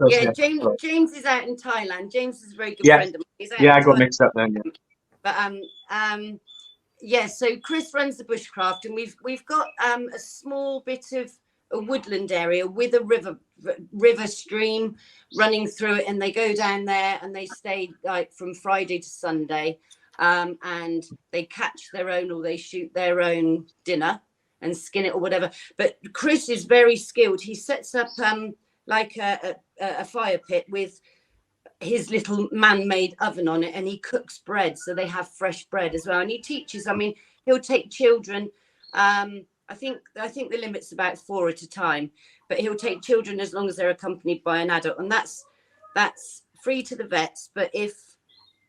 Yeah, Yeah, James. sorry. James is out in Thailand. James is a very good Yeah. friend of mine. He's out Yeah, in I got Thailand. mixed up then. Yeah. But yeah. So Chris runs the bushcraft, and we've got a small bit of a woodland area with a river stream running through it, and they go down there and they stay like from Friday to Sunday, and they catch their own or they shoot their own dinner and skin it or whatever. But Chris is very skilled. He sets up like a fire pit with his little man-made oven on it, and he cooks bread, so they have fresh bread as well. And he teaches. I mean, he'll take children. I think the limit's about 4 at a time, but he'll take children as long as they're accompanied by an adult, and that's free to the vets. But if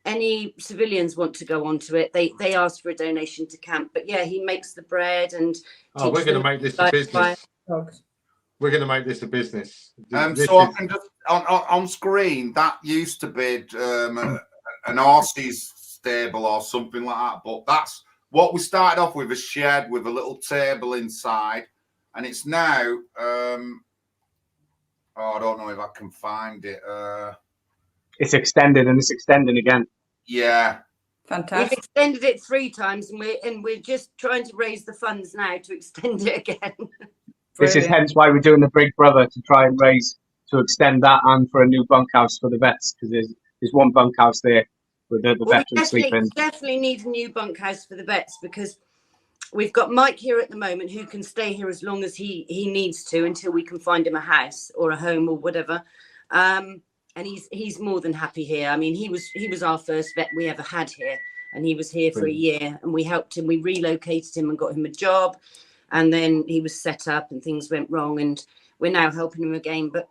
any civilians want to go onto it, they ask for a donation to camp. But yeah, he makes the bread and. Oh, we're going to make this a business. We're going to make this a business. I can just on screen that used to be an horse's stable or something like that, but that's what we started off with, a shed with a little table inside, and it's now I don't know if I can find it. It's extended and it's extending again. Yeah. Fantastic. We've extended it 3 times, and we're just trying to raise the funds now to extend it again. This is hence why we're doing the Big Brother, to try and to extend that and for a new bunkhouse for the vets, because there's one bunkhouse there with the veterans sleeping. Definitely need a new bunkhouse for the vets, because we've got Mike here at the moment who can stay here as long as he needs to until we can find him a house or a home or whatever. And he's more than happy here. I mean, he was our first vet we ever had here, and he was here for a year, and we helped him. We relocated him and got him a job, and then he was set up and things went wrong, and we're now helping him again. But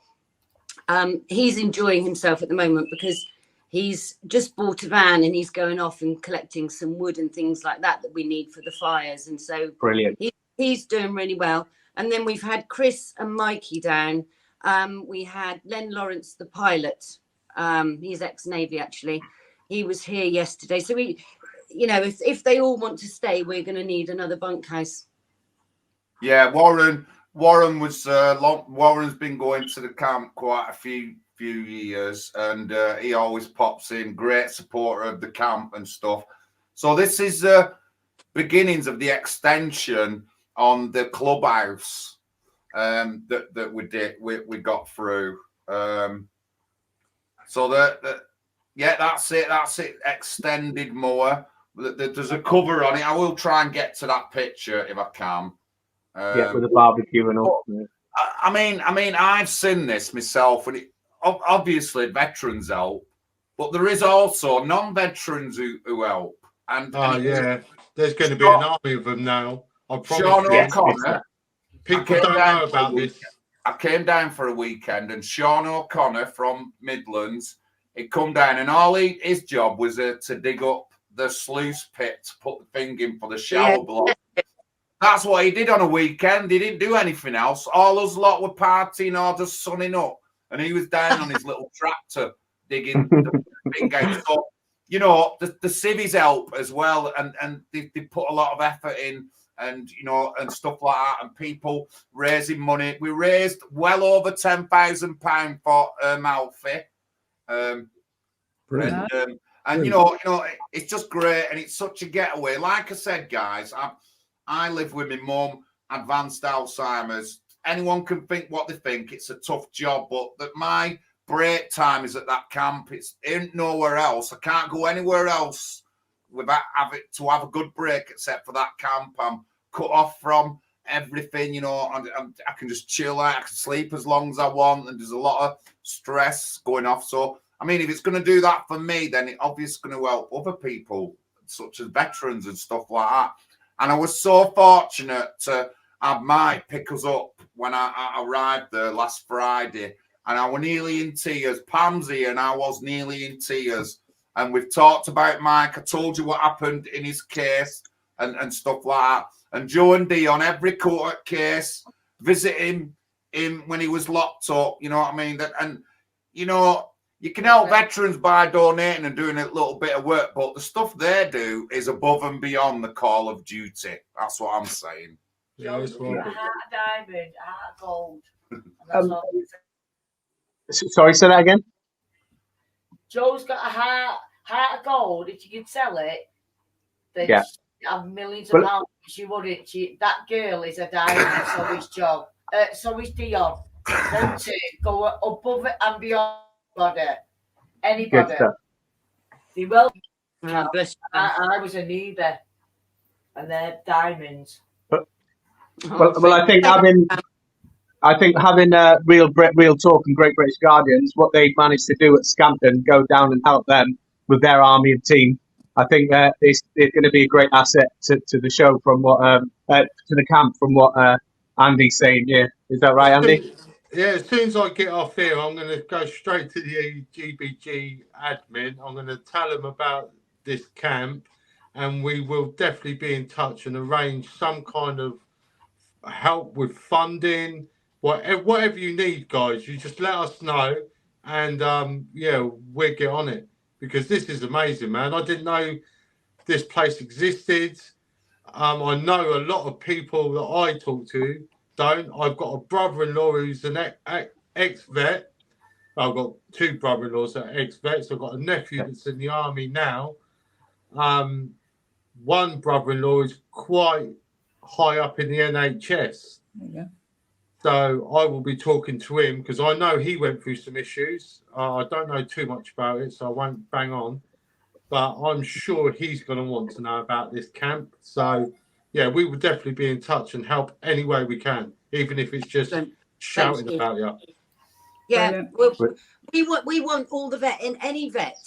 he's enjoying himself at the moment because he's just bought a van and he's going off and collecting some wood and things like that we need for the fires. And so brilliant. He's doing really well. And then we've had Chris and Mikey down. We had Len Lawrence, the pilot. He's ex-Navy, actually. He was here yesterday. So if they all want to stay, we're going to need another bunkhouse. Yeah, Warren was Warren's been going to the camp quite a few years, and he always pops in, great supporter of the camp and stuff. So this is the beginnings of the extension on the clubhouse that we got through. So that's it extended more. There's a cover on it. I will try and get to that picture if I can. With a barbecue and all. I mean, I've seen this myself, and obviously veterans help, but there is also non-veterans who help. And yeah, there's going to be an army of them now. I promise. Sean O'Connor. People don't know about this. I came down for a weekend, and Sean O'Connor from Midlands, he come down, and all his job was to dig up the sluice pit to put the thing in for the shower block. That's what he did on a weekend. He didn't do anything else. All us lot were partying or just sunning up, and he was down on his little tractor digging the thing out. So, the civvies help as well, and they put a lot of effort in, and and stuff like that, and people raising money. We raised well over £10,000 for Malfi. And it's just great, and it's such a getaway. Like I said, guys, I live with my mum, advanced Alzheimer's. Anyone can think what they think. It's a tough job, but my break time is at that camp. It's ain't nowhere else. I can't go anywhere else without to have a good break except for that camp. I'm cut off from everything, and I can just chill out. I can sleep as long as I want, and there's a lot of stress going off. So, I mean, if it's going to do that for me, then it obviously going to help other people, such as veterans and stuff like that. And I was so fortunate to have Mike pick us up when I arrived there last Friday. And I was nearly in tears. Pam's here, and I was nearly in tears. And we've talked about Mike. I told you what happened in his case and stuff like that. And Joe and Dee on every court case, visit him him when he was locked up. You know what I mean? You can help veterans by donating and doing a little bit of work, but the stuff they do is above and beyond the call of duty. That's what I'm saying. Yeah, it's right. A heart of diamond, a heart of gold. Sorry, say that again. Joe's got a heart of gold. If you could sell it, then Yeah. she'd have millions of pounds. She wouldn't. That girl is a diamond. So is Joe. So is Dion. Them two go above it and beyond anybody. Good stuff. They will. Bless you. I was a neither, and they're diamonds. Well, I think having real talk and Great British Guardians, what they managed to do at Scampton, go down and help them with their army and team. I think it's going to be a great asset to the show from what to the camp from what Andy's saying. Yeah, is that right, Andy? Yeah, as soon as I get off here, I'm going to go straight to the GBG admin. I'm going to tell them about this camp, and we will definitely be in touch and arrange some kind of help with funding, whatever you need, guys. You just let us know, and we'll get on it, because this is amazing, man. I didn't know this place existed. I know a lot of people that I talk to don't. I've got a brother-in-law who's an ex-vet. I've got two brother-in-laws that are ex-vets. I've got a nephew that's in the army now. One brother-in-law is quite high up in the NHS. Yeah. So I will be talking to him, because I know he went through some issues. I don't know too much about it, so I won't bang on. But I'm sure he's going to want to know about this camp. So, yeah, we will definitely be in touch and help any way we can, even if it's just shouting about you. Yeah, well, we want all the any vet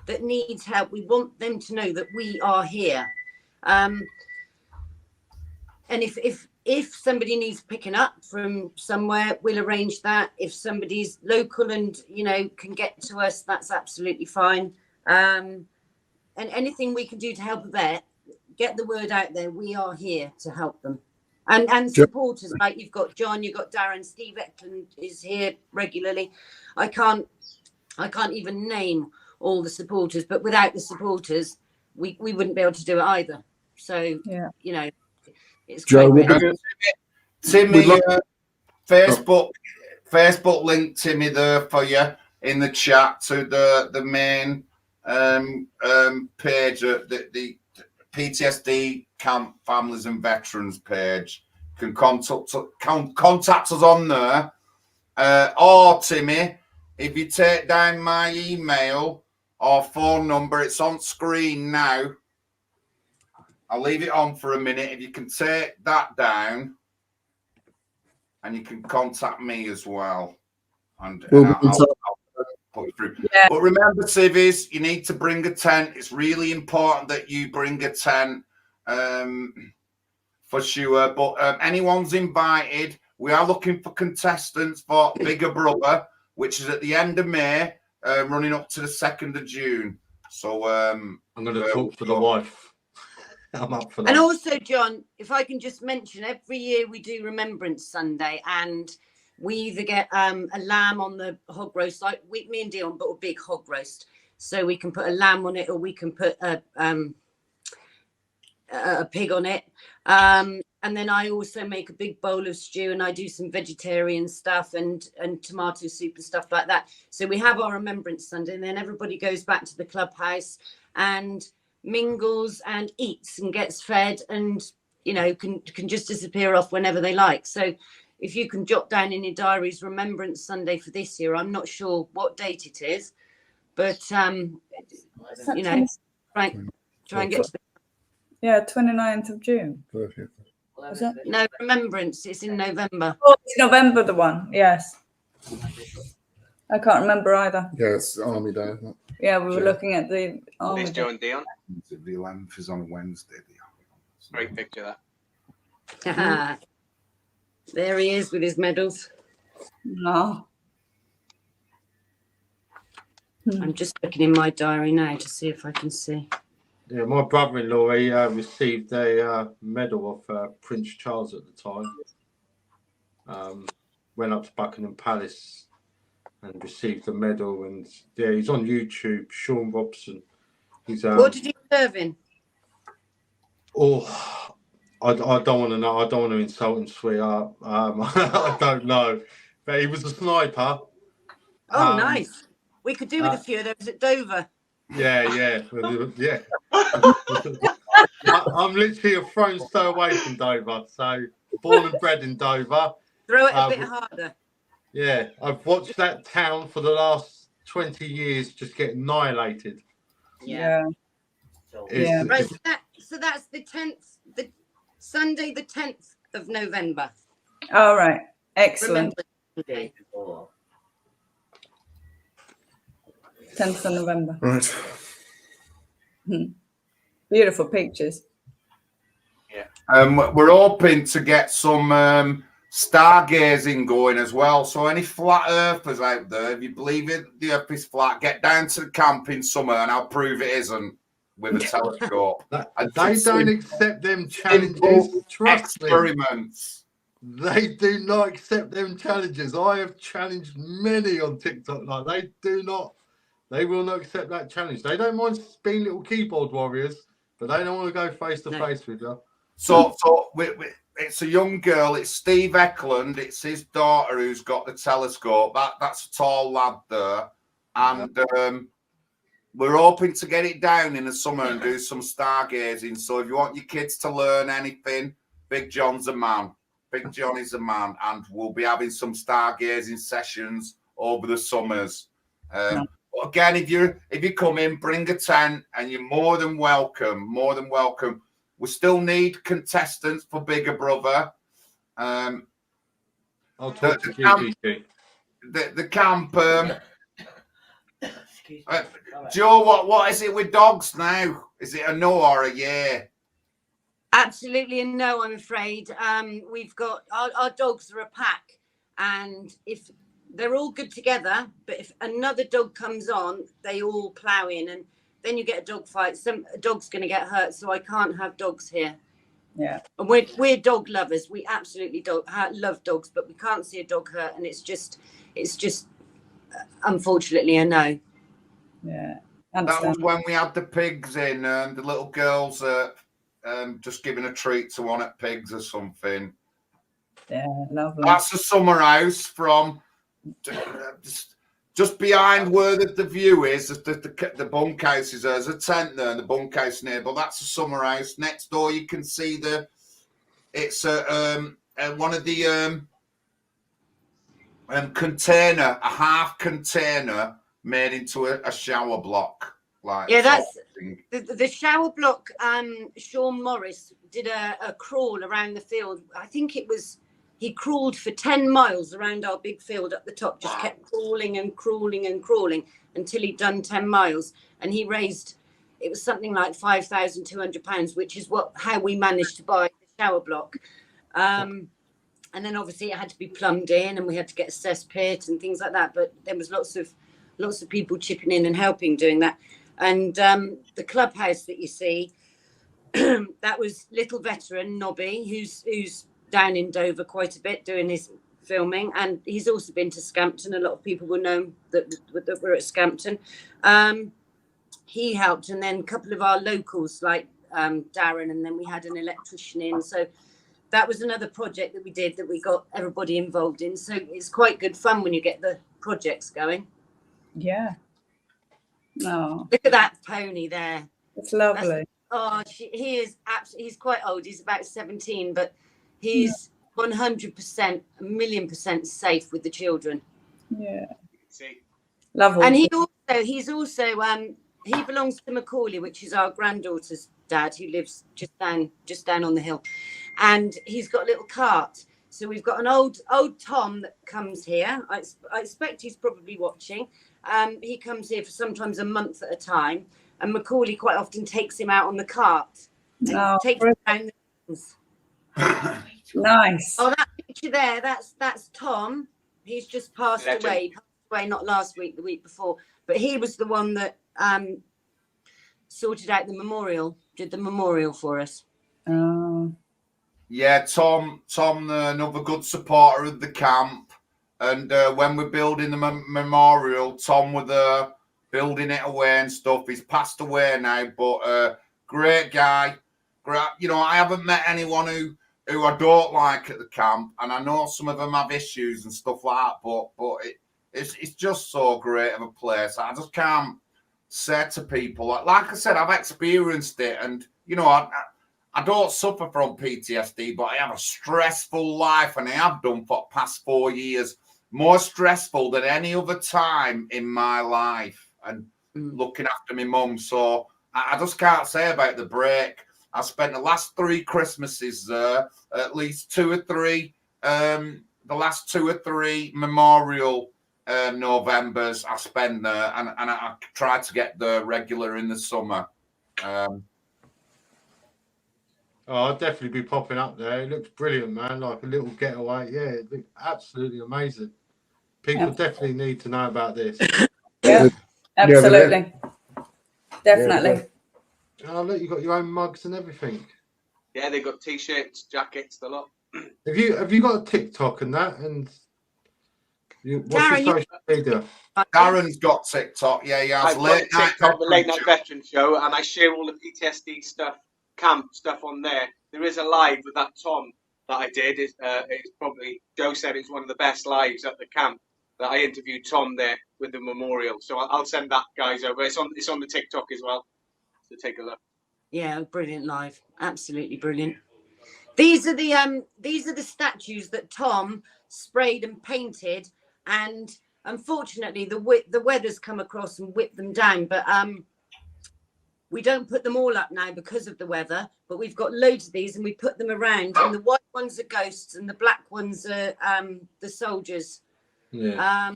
that needs help. We want them to know that we are here. And if somebody needs picking up from somewhere, we'll arrange that. If somebody's local and can get to us, that's absolutely fine. And anything we can do to help a vet, get the word out there. We are here to help them. And supporters, like you've got John, you've got Darren, Steve Eklund is here regularly. I can't even name all the supporters, but without the supporters, we wouldn't be able to do it either. So, it's Joe, great. Timmy, Facebook link Timmy there for you in the chat to the main page, the PTSD Camp Families and Veterans page. You can contact us on there. Or Timmy, if you take down my email or phone number, it's on screen now. I'll leave it on for a minute. If you can take that down, and you can contact me as well. And I'll put it through. Yeah. But remember, civvies, you need to bring a tent. It's really important that you bring a tent for sure. But anyone's invited. We are looking for contestants for Bigger Brother, which is at the end of May, running up to the 2nd of June. So I'm going to talk to the wife. I'm up for that. And also, John, if I can just mention, every year we do Remembrance Sunday, and we either get a lamb on the hog roast, like me and Dion bought a big hog roast, so we can put a lamb on it, or we can put a pig on it. And then I also make a big bowl of stew, and I do some vegetarian stuff and tomato soup and stuff like that. So we have our Remembrance Sunday, and then everybody goes back to the clubhouse and mingles and eats and gets fed, and can just disappear off whenever they like. So if you can jot down in your diaries Remembrance Sunday for this year, I'm not sure what date it is, but try and get to the 29th of June. Was that? No, Remembrance, it's in November. Oh, it's November, the one. Yes, I can't remember either. Yeah, it's Army Day, isn't it? Yeah, we were looking at the Army There's Joe and Dion. The 11th is on Wednesday. Great picture, that. There he is with his medals. No. I'm just looking in my diary now to see if I can see. Yeah, my brother-in-law, he received a medal of Prince Charles at the time. went up to Buckingham Palace and received the medal. And yeah, he's on YouTube, Sean Robson. He's What did he serve in? Oh, I don't want to know. I don't want to insult him, sweetheart. I don't know, but he was a sniper. Oh, nice. We could do with a few of those at Dover. Yeah. I'm literally a throne's throw away from Dover. So born and bred in Dover. Throw it a bit harder. Yeah, I've watched that town for the last 20 years just get annihilated. Yeah. It's, Right, so that's the 10th, the Sunday, the 10th of November. All right. Excellent. Remember, 10th of November. Right. Beautiful pictures. We're hoping to get some stargazing going as well. So any flat earthers out there, if you believe it, the earth is flat, get down to the camp in summer and I'll prove it isn't with a telescope. They don't accept them challenges. Trust experiments. They do not accept them challenges. I have challenged many on TikTok. Like they will not accept that challenge. They don't mind being little keyboard warriors, but they don't want to go face to face with you. So it's a young girl. It's Steve Eklund. It's his daughter who's got the telescope. That's a tall lad there, and we're hoping to get it down in the summer and do some stargazing. So if you want your kids to learn anything, Big John's a man. Big John is a man, and we'll be having some stargazing sessions over the summers. But again, if you come in, bring a tent, and you're more than welcome. More than welcome. We still need contestants for Bigger Brother. I'll talk to GBG. The camp. Joe, what is it with dogs now? Is it a no or a yeah? Absolutely a no, I'm afraid. We've got our dogs are a pack, and if they're all good together, but if another dog comes on, they all plow in, and then you get a dog fight. A dog's going to get hurt, so I can't have dogs here. Yeah, and we're dog lovers. We absolutely love dogs, but we can't see a dog hurt, and it's just unfortunately a no. Yeah, that was when we had the pigs in, and the little girls just giving a treat to one at pigs or something. Yeah, lovely. That's a summer house from just behind where the view is. The bunkhouse is there's a tent there and the bunkhouse near, but that's a summer house. Next door you can see it's one of the container, a half container made into a shower block. That's the shower block. Sean Morris did a crawl around the field. I think he crawled for 10 miles around our big field up the top, just kept crawling and crawling and crawling until he'd done 10 miles. And he raised, it was something like £5,200, which is how we managed to buy the shower block. And then obviously it had to be plumbed in, and we had to get a cesspit and things like that. But there was lots of people chipping in and helping doing that. And the clubhouse that you see, that was little veteran Nobby, who's down in Dover quite a bit doing his filming, and he's also been to Scampton. A lot of people will know that we're at Scampton. He helped, and then a couple of our locals like Darren, and then we had an electrician in. So that was another project that we did that we got everybody involved in. So it's quite good fun when you get the projects going. Yeah. Oh, look at that pony there. It's lovely. He is absolutely. He's quite old. He's about 17, but he's 100%, a million% safe with the children. Yeah. Lovely. And he belongs to Macaulay, which is our granddaughter's dad, who lives just down on the hill, and he's got a little cart. So we've got an old Tom that comes here. I expect he's probably watching. He comes here for sometimes a month at a time, and Macaulay quite often takes him out on the cart and takes him around the things. Nice. Oh, that picture there, that's Tom. He's just passed away. Passed away not last week, the week before. But he was the one that sorted out the memorial, did the memorial for us. Yeah, Tom, another good supporter of the camp. And when we're building the memorial, Tom was there building it away and stuff. He's passed away now, but great guy. Great, you know, I haven't met anyone who I don't like at the camp, and I know some of them have issues and stuff like that. But it's just so great of a place. I just can't say to people, like I said, I've experienced it, and you know, I don't suffer from PTSD, but I have a stressful life, and I have done for the past 4 years. More stressful than any other time in my life, and looking after my mum. So I just can't say about the break. I spent the last 3 Christmases there, at least 2 or 3. The last 2 or 3 memorial Novembers I spent there, and I try to get there regular in the summer. I'll definitely be popping up there. It looks brilliant, man. Like a little getaway. Yeah, it looks absolutely amazing. People definitely need to know about this. Yeah, absolutely. Definitely. Oh, look, you got your own mugs and everything. Yeah, they've got t-shirts, jackets, the lot. Have you got a TikTok and that? And what's your social media? Darren's got TikTok. Yeah, he has. I've got TikTok, the Late Night Veteran Show, and I share all the PTSD stuff, camp stuff on there. There is a live with that Tom that I did. It's probably, Joe said it's one of the best lives at the camp, that I interviewed Tom there with the memorial. So I'll send that, guys, over. It's on the TikTok as well. So take a look. Yeah, brilliant live. Absolutely brilliant. These are the statues that Tom sprayed and painted, and unfortunately the weather's come across and whipped them down, but we don't put them all up now because of the weather, but we've got loads of these and we put them around, and the white ones are ghosts and the black ones are the soldiers. Yeah.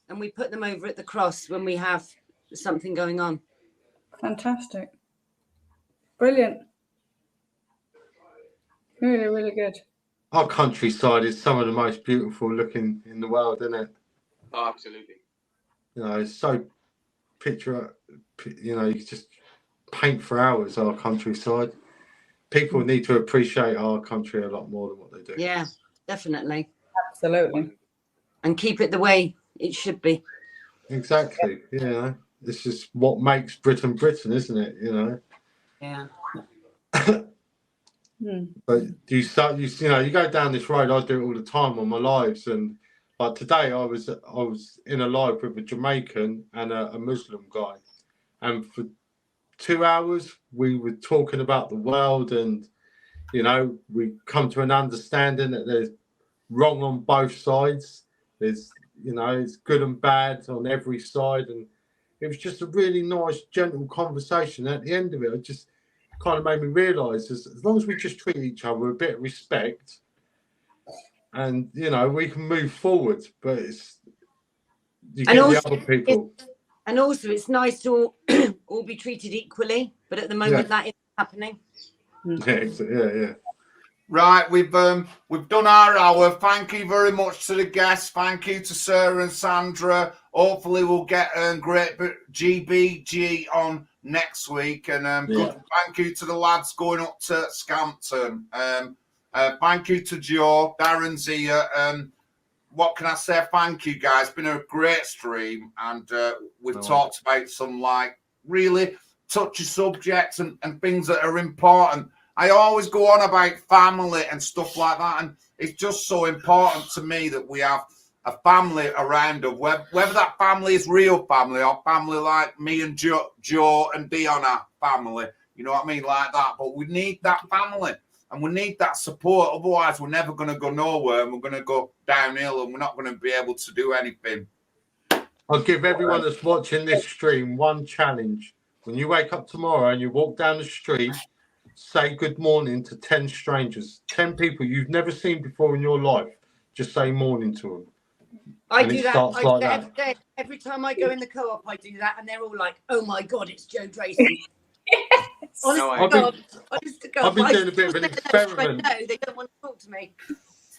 And we put them over at the cross when we have something going on. Fantastic. Brilliant. Really, really good. Our countryside is some of the most beautiful looking in the world, isn't it? Oh, absolutely. You know, it's so picture. You know, you can just paint for hours our countryside. People need to appreciate our country a lot more than what they do. Yeah, definitely. Absolutely. And keep it the way it should be. Exactly. Yeah. This is what makes Britain Britain, isn't it? You know. Yeah. But you go down this road. I do it all the time on my lives, and like today, I was in a live with a Jamaican and a Muslim guy, and for 2 hours we were talking about the world, and you know, we come to an understanding that there's wrong on both sides. There's, you know, it's good and bad on every side, and it was just a really nice, gentle conversation. At the end of it, it just kind of made me realise as long as we just treat each other with a bit of respect, and you know, we can move forward. But it's you get the other people. And also, it's nice to all be treated equally, but at the moment that isn't happening. Yeah. Right, we've done our hour. Thank you very much to the guests. Thank you to Sarah and Sandra. Hopefully, we'll get great GBG on next week. And good. Thank you to the lads going up to Scampton. Thank you to Joe. Darren's here. What can I say? Thank you, guys. It's been a great stream, and we've talked about some like really touchy subjects and things that are important. I always go on about family and stuff like that, and it's just so important to me that we have a family around us, whether that family is real family or family like me and Joe and Dion are family, you know what I mean, like that. But we need that family and we need that support. Otherwise, we're never going to go nowhere, and we're going to go downhill, and we're not going to be able to do anything. I'll give everyone that's watching this stream one challenge. When you wake up tomorrow and you walk down the street, say good morning to 10 strangers, 10 people you've never seen before in your life. Just say morning to them. I do that. Every day. Every time I go in the co-op, I do that, and they're all like, "Oh my God, it's Joe Drayson." Honest to God, I've been doing a bit of an experiment. No, they don't want to talk to me.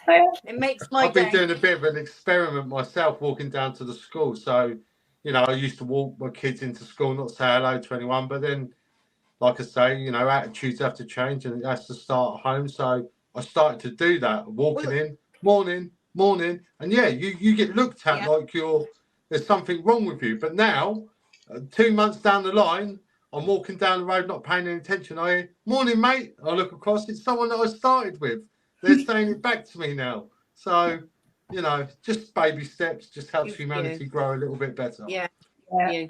It makes my I've been doing a bit of an experiment myself, walking down to the school. So, you know, I used to walk my kids into school, not say hello to anyone, but then, like I say, you know, attitudes have to change, and it has to start at home. So I started to do that, walking in, morning, morning, and yeah, you get looked at like there's something wrong with you. But now, 2 months down the line, I'm walking down the road not paying any attention. I hear, morning, mate. I look across, it's someone that I started with. They're saying it back to me now. So, just baby steps, just helps humanity grow a little bit better. Yeah,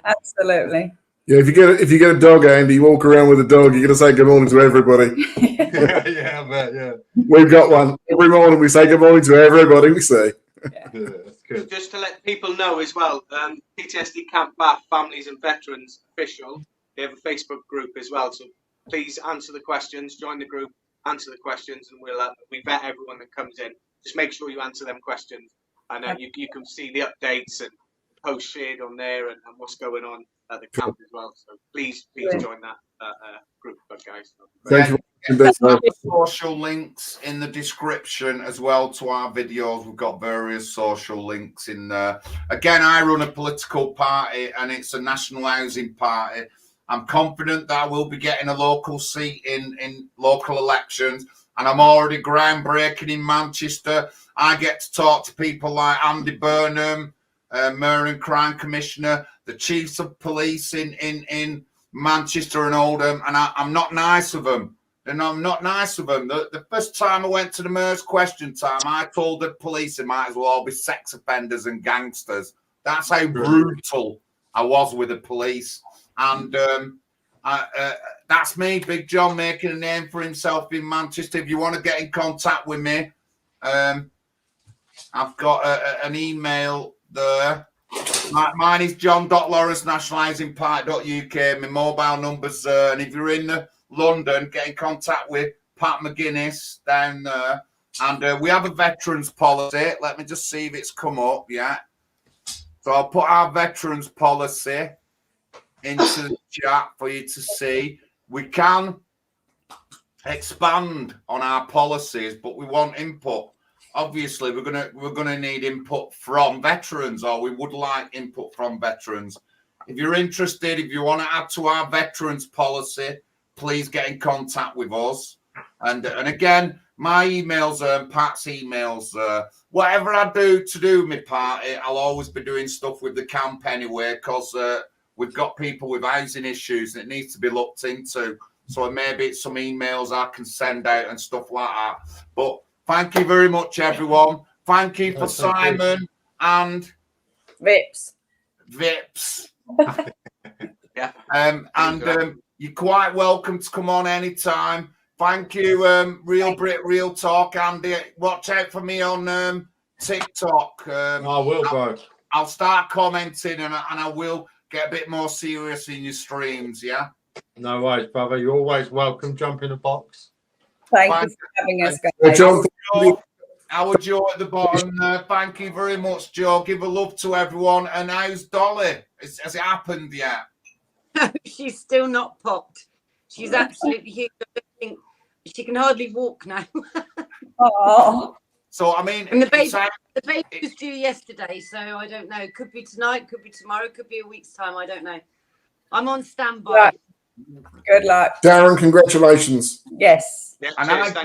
absolutely. Yeah, if you get a dog, Andy, you walk around with a dog, you're going to say good morning to everybody. yeah, I bet, yeah. We've got one. Every morning we say good morning to everybody we see. Yeah, that's good. Just to let people know as well, PTSD Camp Bath Families and Veterans Official, they have a Facebook group as well. So please answer the questions, join the group, answer the questions, and we vet everyone that comes in. Just make sure you answer them questions, and you can see the updates and posts shared on there and what's going on at the camp as well. So please join that group, guys. Thank you. Social links in the description as well to our videos. We've got various social links in there. Again, I run a political party and it's a national housing party. I'm confident that I will be getting a local seat in local elections, and I'm already groundbreaking in Manchester. I get to talk to people like Andy Burnham, Mayor and Crime Commissioner, the chiefs of police in Manchester and Oldham, and I'm not nice with them. And I'm not nice with them. The first time I went to the Mayor's question time, I told the police it might as well all be sex offenders and gangsters. That's how brutal I was with the police. And that's me, Big John, making a name for himself in Manchester. If you want to get in contact with me, I've got an email there. Mine is john.lawrence@nationalisingparty.uk. My mobile number's there. And if you're in London, get in contact with Pat McGuinness down there. And we have a veterans policy. Let me just see if it's come up yet. So I'll put our veterans policy into the chat for you to see. We can expand on our policies, but we want input. Obviously, we're gonna need input from veterans, or we would like input from veterans. If you're interested, if you want to add to our veterans policy, please get in contact with us. And again, my emails and Pat's emails. Whatever I do to do my party, I'll always be doing stuff with the camp anyway, because we've got people with housing issues and it needs to be looked into. So maybe it's some emails I can send out and stuff like that. But thank you very much, everyone. Thank you for Simon and Vips. Yeah. You're quite welcome to come on anytime. Thank you, Real Brit, Real Talk, Andy. Watch out for me on TikTok. I will, bro. I'll start commenting and I will get a bit more serious in your streams, yeah? No worries, brother. You're always welcome. Jump in the box. Thank you for having us, guys. Our Joe at the bottom. Thank you very much, Joe. Give a love to everyone. And how's Dolly? Has it happened yet? She's still not popped. She's absolutely huge. I think she can hardly walk now. Oh. So, I mean, and the baby was due yesterday, so I don't know. Could be tonight, could be tomorrow, could be a week's time. I don't know. I'm on standby. Right. Good luck, Darren. Congratulations. Yes. Yeah, and cheers,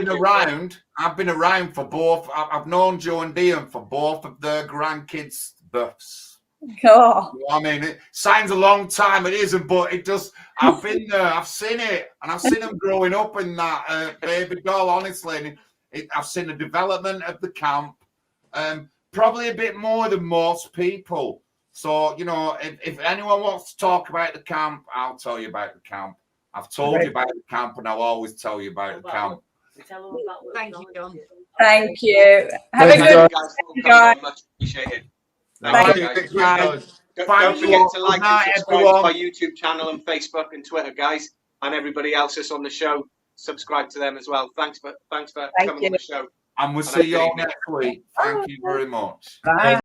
I've been around for both. I've known Joe and Dion for both of their grandkids' births. Oh. I mean, it sounds a long time. It isn't, but it does. I've been there. I've seen it, and I've seen them growing up in that baby doll. Honestly, I've seen the development of the camp. Probably a bit more than most people. So, if anyone wants to talk about the camp, I'll tell you about the camp. I've told you about the camp, and I'll always tell you about the camp. Thank you, John. Thank you. Have a good guys. Much appreciated. Thank you, you, guys. Don't forget to like and subscribe to my YouTube channel and Facebook and Twitter, guys, and everybody else that's on the show. Subscribe to them as well. Thanks for coming on the show. And we'll see you all next week. Thank you very much. Bye.